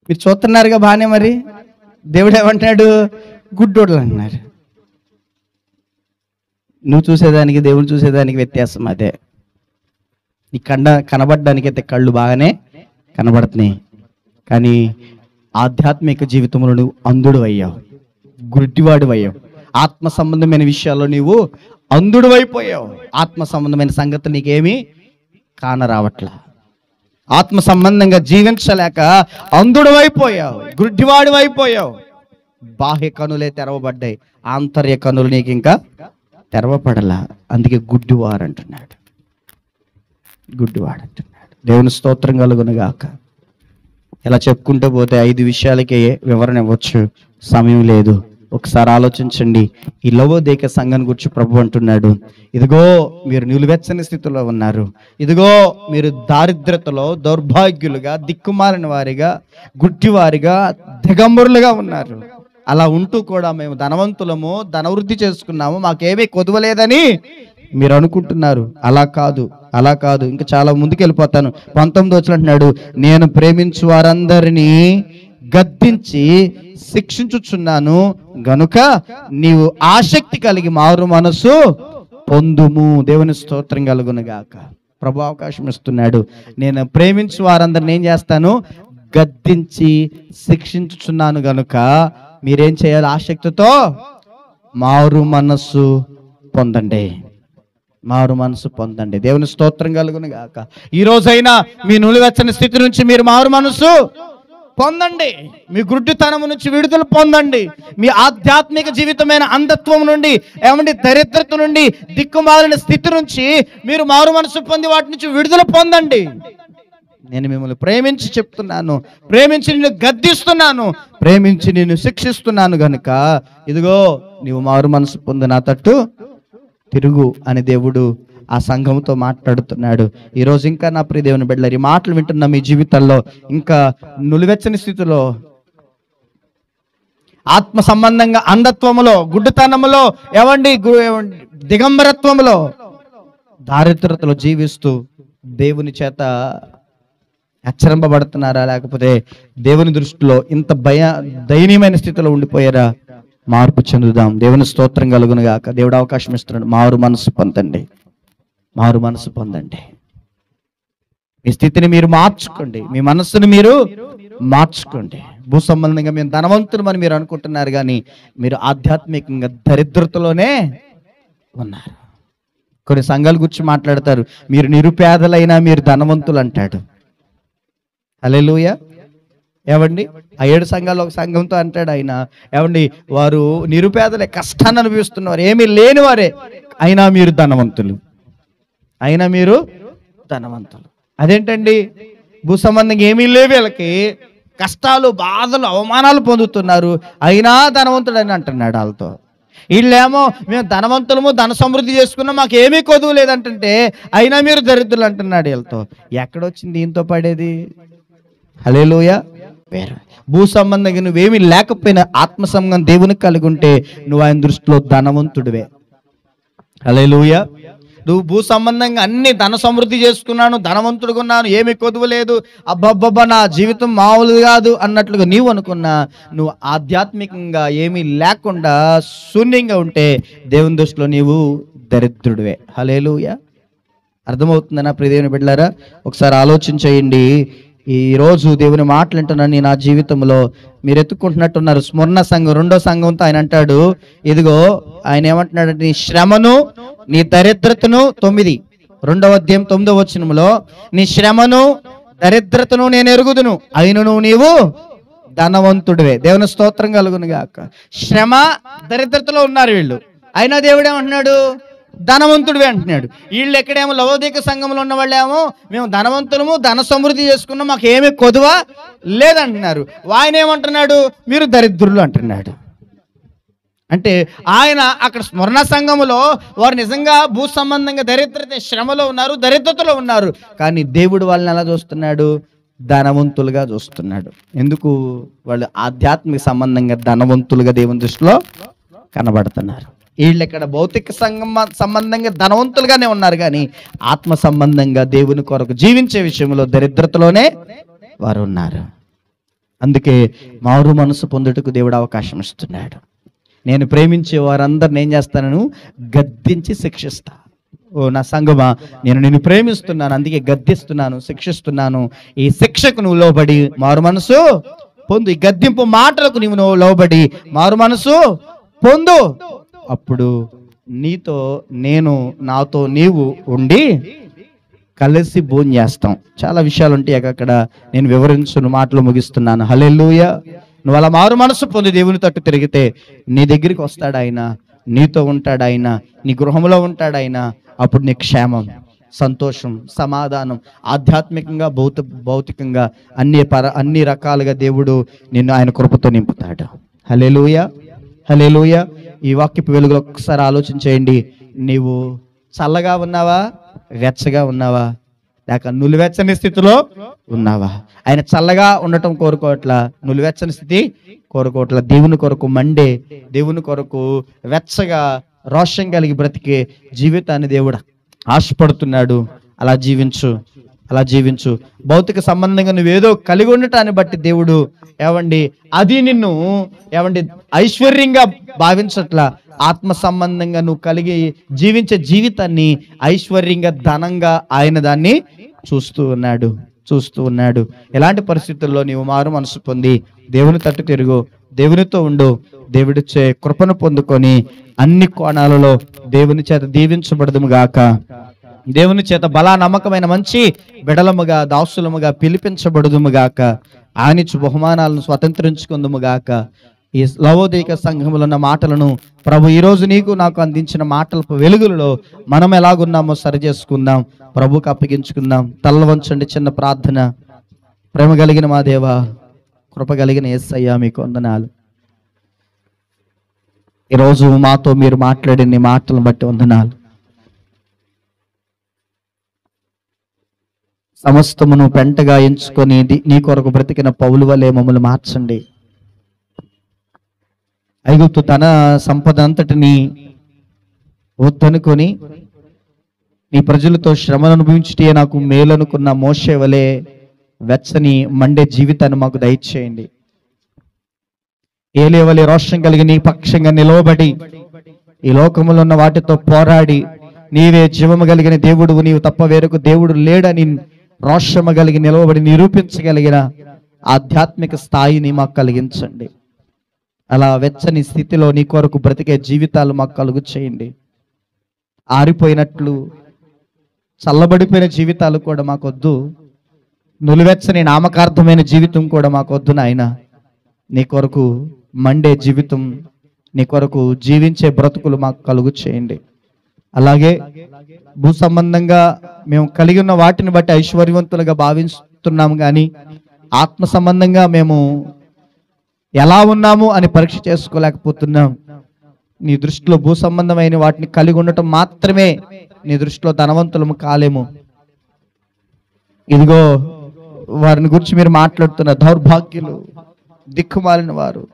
మీరు చూస్తున్నారుగా బాగానే. మరి దేవుడు ఏమంటున్నాడు? గుడ్డోళ్ళు అంటున్నారు. నువ్వు చూసేదానికి దేవుడు చూసేదానికి వ్యత్యాసం అదే. నీ కనబడడానికి అయితే కళ్ళు బాగానే కనబడుతున్నాయి, కానీ ఆధ్యాత్మిక జీవితంలో నువ్వు అంధుడు అయ్యావు, గుడ్డివాడు అయ్యావు. ఆత్మ సంబంధమైన విషయాల్లో నువ్వు అంధుడు అయిపోయావు. ఆత్మ సంబంధమైన సంగతులు నీకేమీ కానరావట్లా. ఆత్మ సంబంధంగా జీవించలేక అంధుడు అయిపోయావు, గుడ్డివాడు అయిపోయావు. బాహ్య కనులే తెరవబడ్డాయి, ఆంతర్య కనులు నీకు ఇంకా తెరవపడలా. అందుకే గుడ్డివాడు అంటున్నాడు, గుడ్డివాడు అంటున్నాడు. దేవుని స్తోత్రం కలుగును గాక. ఇలా చెప్పుకుంటూ పోతే 5 విషయాలకే వివరణ ఇవ్వచ్చు, సమయం లేదు. ఒకసారి ఆలోచించండి. ఈ లవోదికయ సంఘాన్ని గురించి ప్రభు అంటున్నాడు, ఇదిగో మీరు నిలువెచ్చని స్థితిలో ఉన్నారు, ఇదిగో మీరు దారిద్రతలో దౌర్భాగ్యులుగా, దిక్కుమాలిన వారిగా, గుడ్డివారిగా, దిగంబరులుగా ఉన్నారు. అలా ఉంటూ కూడా మేము ధనవంతులము, ధనవృద్ధి చేసుకున్నాము, మాకేమీ కొదవలేదని మీరు అనుకుంటున్నారు. అలా కాదు, అలా కాదు. ఇంకా చాలా ముందుకు వెళ్ళిపోతాను. 19వ వచనం అంటున్నాడు, నేను ప్రేమించు వారందరినీ గద్దించి శిక్షించుచున్నాను గనుక నీవు ఆసక్తి కలిగి మారు మనసు పొందుము. దేవుని స్తోత్రం కలుగును గాక. ప్రభు అవకాశం ఇస్తున్నాడు. నేను ప్రేమించు వారందరిని ఏం చేస్తాను? గద్దించి శిక్షించుచున్నాను గనుక మీరేం చేయాలి? ఆసక్తితో మారు మనసు పొందండి, మారు మనసు పొందండి. దేవుని స్తోత్రం కలుగును గాక. ఈ రోజైనా మీ నులివెచ్చని స్థితి నుంచి మీరు మారు మనసు పొందండి. మీ గుడ్డితనం నుంచి విడుదల పొందండి. మీ ఆధ్యాత్మిక జీవితమైన అంధత్వం నుండి, ఏమండి దరిద్రత నుండి, దిక్కుమాలిన స్థితి నుంచి మీరు మారు మనసు పొంది వాటి నుంచి విడుదల పొందండి. నేను మిమ్మల్ని ప్రేమించి చెప్తున్నాను, ప్రేమించి నిన్ను గద్దిస్తున్నాను, ప్రేమించి నిన్ను శిక్షిస్తున్నాను గనుక ఇదిగో నీవు మారు మనసు పొంది నా తట్టు తిరుగు అని దేవుడు ఆ సంఘంతో మాట్లాడుతున్నాడు. ఈరోజు ఇంకా నా ప్రియ దేవుని బిడ్డలారా, ఈ మాటలు వింటున్న మీ జీవితాల్లో ఇంకా నులివెచ్చని స్థితిలో, ఆత్మ సంబంధంగా అంధత్వములో, గుడ్డితనములో, దిగంబరత్వములో, దారిద్రతలో జీవిస్తూ దేవుని చేత హెచ్చరింపబడుతున్నారా, లేకపోతే దేవుని దృష్టిలో ఇంత దయనీయమైన స్థితిలో ఉండిపోయారా? మార్పు చెందుదాం. దేవుని స్తోత్రం కలుగును గాక. దేవుడు అవకాశం ఇస్తున్నాడు. మారు మనసు పొందండి, మారు మనసు పొందండి. మీ స్థితిని మీరు మార్చుకోండి, మీ మనస్సును మీరు మార్చుకోండి. భూ సంబంధంగా మేము ధనవంతులమని మీరు అనుకుంటున్నారు, కానీ మీరు ఆధ్యాత్మికంగా దరిద్రతలోనే ఉన్నారు. కొన్ని సంఘాల గురించి మాట్లాడతారు, మీరు నిరుపేదలైనా మీరు ధనవంతులు అంటాడు. హల్లెలూయా. ఏవండి ఆ 7 సంఘాల్లో ఒక సంఘంతో అంటాడు ఆయన, ఏవండి వారు నిరుపేదలే, కష్టాన్ని అనుభవిస్తున్నవారు, ఏమీ లేని వారే, అయినా మీరు ధనవంతులు, అయినా మీరు ధనవంతులు. అదేంటండి? భూ సంబంధంగా ఏమీ లేవు, వీళ్ళకి కష్టాలు, బాధలు, అవమానాలు పొందుతున్నారు, అయినా ధనవంతుడు అని అంటున్నాడు వాళ్ళతో. వీళ్ళేమో మేము ధనవంతులము, ధన సమృద్ధి చేసుకున్నాం, మాకు ఏమీ కొదువు లేదంటే అయినా మీరు దరిద్రులు అంటున్నాడు వీళ్ళతో. ఎక్కడొచ్చింది దీంతో పడేది? హల్లెలూయా. భూ సంబంధంగా నువ్వేమీ లేకపోయినా ఆత్మ సంబంధం దేవునికి కలిగి ఉంటే నువ్వు ఆయన దృష్టిలో ధనవంతుడివే. హల్లెలూయా. నువ్వు భూ సంబంధంగా అన్ని ధన సమృద్ధి చేసుకున్నాను, ధనవంతుడుగా ఉన్నాను, ఏమి కొదువు లేదు, అబ్బబ్బబ్బా నా జీవితం మామూలు కాదు అన్నట్లుగా నీవు అనుకున్నా, నువ్వు ఆధ్యాత్మికంగా ఏమీ లేకుండా శూన్యంగా ఉంటే దేవుని దృష్టిలో నీవు దరిద్రుడివే. హల్లెలూయా. అర్థమవుతుందనా ప్రియ దేవుని బిడ్డలారా? ఒకసారి ఆలోచించేయండి. ఈరోజు దేవుని మాటలు వింటున్నాను. నా జీవితంలో మీరు ఎత్తుకుంటున్నట్టున్నారు. స్మరణ సంఘం 2వ సంఘంతో ఆయన అంటాడు, ఇదిగో ఆయన ఏమంటున్నాడంటే, నీ శ్రమను, నీ దరిద్రతను, 2వ అధ్యాయం 9వ వచనంలో, నీ శ్రమను దరిద్రతను నేను ఎరుగుదును, అయినను నీవు ధనవంతుడివే. దేవుని స్తోత్రం కలుగును గాక. శ్రమ దరిద్రతలో ఉన్నారు వీళ్ళు, అయినా దేవుడు ఏమంటున్నాడు? ధనవంతుడివే అంటున్నాడు. వీళ్ళు ఎక్కడేమో లవోదిక సంఘంలో ఉన్న వాళ్ళేమో మేము ధనవంతులము, ధన సమృద్ధి చేసుకున్నాం, మాకు ఏమీ కొదువ లేదంటున్నారు. ఆయన ఏమంటున్నాడు? మీరు దరిద్రులు అంటున్నాడు. అంటే ఆయన అక్కడ స్మరణ సంఘములో వారు నిజంగా భూ సంబంధంగా దరిద్రత, శ్రమలో ఉన్నారు, దరిద్రతలో ఉన్నారు, కానీ దేవుడు వాళ్ళని ఎలా చూస్తున్నాడు? ధనవంతులుగా చూస్తున్నాడు. ఎందుకు? వాళ్ళు ఆధ్యాత్మిక సంబంధంగా ధనవంతులుగా దేవుని దృష్టిలో కనబడుతున్నారు. వీళ్ళు ఇక్కడ భౌతిక సంబంధంగా ధనవంతులుగానే ఉన్నారు, కానీ ఆత్మ సంబంధంగా దేవుని కొరకు జీవించే విషయంలో దరిద్రతలోనే వారు ఉన్నారు. అందుకే మారు మనసు పొందుటకు దేవుడు అవకాశం ఇస్తున్నాడు. నేను ప్రేమించే వారందరిని ఏం చేస్తాను? గద్దించి శిక్షిస్తా. ఓ నా సంగమా, నేను నిన్ను ప్రేమిస్తున్నాను, అందుకే గద్దిస్తున్నాను, శిక్షిస్తున్నాను. ఈ శిక్షకు నువ్వు లోబడి మారు మనసు పొందు. ఈ గద్దింపు మాటలకు నువ్వు లోబడి మారు మనసు పొందు. అప్పుడు నీతో నేను, నాతో నీవు ఉండి కలిసి భోజనం చేస్తాం. చాలా విషయాలు ఉంటాయి అక్కడ, నేను వివరించును, మాటలు ముగిస్తున్నాను. హల్లెలూయా. నువ్వు అలా మారు మనసు పొంది దేవుని తట్టు తిరిగితే నీ దగ్గరికి వస్తాడు ఆయన, నీతో ఉంటాడు ఆయన, నీ గృహంలో ఉంటాడు ఆయన. అప్పుడు నీ క్షేమం, సంతోషం, సమాధానం, ఆధ్యాత్మికంగా భౌతికంగా అన్ని రకాలుగా దేవుడు నిన్ను ఆయన కృపతో నింపుతాడు. హల్లెలూయా. హల్లెలూయా. ఈ వాక్యపు వెలుగులో ఒక్కసారి ఆలోచించేయండి. నీవు చల్లగా ఉన్నావా, వెచ్చగా ఉన్నావా, లేక నులివెచ్చని స్థితిలో ఉన్నావా? ఆయన చల్లగా ఉండటం కోరుకోవట్లా, నులివెచ్చని స్థితి కోరుకోవట్లా. దేవుని కొరకు మండే, దేవుని కొరకు వెచ్చగా రోషం కలిగి బ్రతికే జీవితాన్ని దేవుడు ఆశపడుతున్నాడు. అలా జీవించు, అలా జీవించు. భౌతిక సంబంధంగా నువ్వేదో కలిగి ఉండటాన్ని బట్టి దేవుడు అది నిన్ను ఐశ్వర్యంగా భావించట్లా. ఆత్మ సంబంధంగా నువ్వు కలిగి జీవించే జీవితాన్ని ఐశ్వర్యంగా, ధనంగా ఆయన దాన్ని చూస్తూ ఉన్నాడు. ఎలాంటి పరిస్థితుల్లో నీవు మారు మనసు పొంది దేవుని తట్టు తిరుగు, దేవునితో ఉండు, దేవుడిచ్చే కృపను పొందుకొని అన్ని కోణాలలో దేవుని చేత దీవించబడదుము గాక. దేవుని చేత బలా నమ్మకమైన మంచి బిడలముగా దాసులముగా పిలిపించబడుదుముగాక. ఆనిచ్చు బహుమానాలను స్వతంత్రించుకుందుముగాక. ఈ లవోదీక సంఘములో ఉన్న మాటలను ప్రభు ఈరోజు నీకు నాకు అందించిన మాటల వెలుగులలో మనం ఎలాగున్నామో సరి చేసుకుందాం, ప్రభుకు అప్పగించుకుందాం. తల్ల వంచండి, చిన్న ప్రార్థన. ప్రేమ కలిగిన మా దేవా, కృప కలిగిన యేసయ్యా, మీకు వందనాలు. ఈరోజు మాతో మీరు మాట్లాడిన మాటలను బట్టి వందనాలు. సమస్తమును పెంటగా ఎంచుకొని నీ కొరకు బ్రతికిన పౌలు వలె మమ్మల్ని మార్చండి. ఐగుప్తు తన సంపద అంతటిని వద్దనుకొని నీ ప్రజలతో శ్రమను అనుభవించుటే నాకు మేలనుకున్న మోషే వలె వెచ్చని మండే జీవితాన్ని మాకు దయచేయండి. ఏలే వలె రోషం కలిగి నీ పక్షంగా నిలవబడి ఈ లోకములో ఉన్న వాటితో పోరాడి నీవే జీవము కలిగిన దేవుడు, నీవు తప్ప వేరొక దేవుడు లేడని రోషము కలిగి నిలవబడి నిరూపించగలిగిన ఆధ్యాత్మిక స్థాయిని మాకు కలిగించండి. అలా వెచ్చని స్థితిలో నీ కొరకు బ్రతికే జీవితాలు మాకు కలుగు చేయండి. ఆరిపోయినట్లు చల్లబడిపోయిన జీవితాలు కూడా మాకొద్దు. నులివెచ్చని నామకార్థమైన జీవితం కూడా మాకొద్దు నాయన. నీ కొరకు మండే జీవితం, నీ కొరకు జీవించే బ్రతుకులు మాకు కలుగు చేయండి. అలాగే భూ సంబంధంగా మేము కలిగి ఉన్న వాటిని బట్టి ఐశ్వర్యవంతులుగా భావిస్తున్నాము, కానీ ఆత్మ సంబంధంగా మేము ఎలా ఉన్నాము అని పరీక్ష చేసుకోలేకపోతున్నాం. నీ దృష్టిలో భూ సంబంధమైన వాటిని కలిగి ఉండటం మాత్రమే నీ దృష్టిలో ధనవంతులము కాలేము. ఇదిగో వారిని గురించి మీరు మాట్లాడుతున్న దౌర్భాగ్యులు, దిక్కుమాలిన వారు,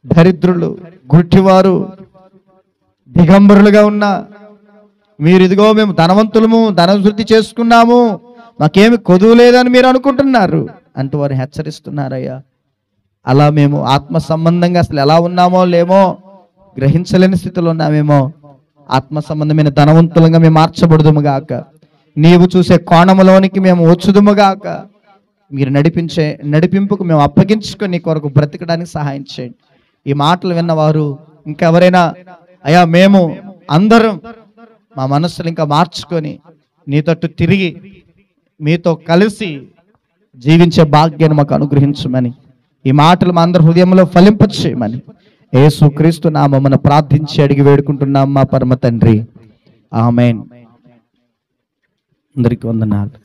దరిద్రులు, గుడ్డివారు, దిగంబరులుగా ఉన్న మీరు ఇదిగో మేము ధనవంతులము, ధనవృద్ధి చేసుకున్నాము, మాకేమి కొదువు లేదని మీరు అనుకుంటున్నారు అంటూ వారు హెచ్చరిస్తున్నారయ్యా. అలా మేము ఆత్మ సంబంధంగా అసలు ఎలా ఉన్నామో లేమో గ్రహించలేని స్థితిలో ఉన్నామేమో. ఆత్మ సంబంధమైన ధనవంతులంగా మేము మార్చబడుదుముగాక. నీవు చూసే కోణములోనికి మేము వచ్చుదుముగాక. మీరు నడిపింపుకు మేము అప్పగించుకొని నీ కొరకు బ్రతకడానికి సహాయం చేయండి. ఈ మాటలు విన్నవారు ఇంకెవరైనా అయ్యా మేము అందరం మా మనస్సులు ఇంకా మార్చుకొని నీ తట్టు తిరిగి మీతో కలిసి జీవించే భాగ్యాన్ని మాకు అనుగ్రహించమని, ఈ మాటలు మా అందరి హృదయంలో ఫలింపచేయమని యేసుక్రీస్తు నామమున ప్రార్థించి అడిగి వేడుకుంటున్నాం మా పరమ తండ్రి. ఆమేన్. అందరికీ వందనాలు.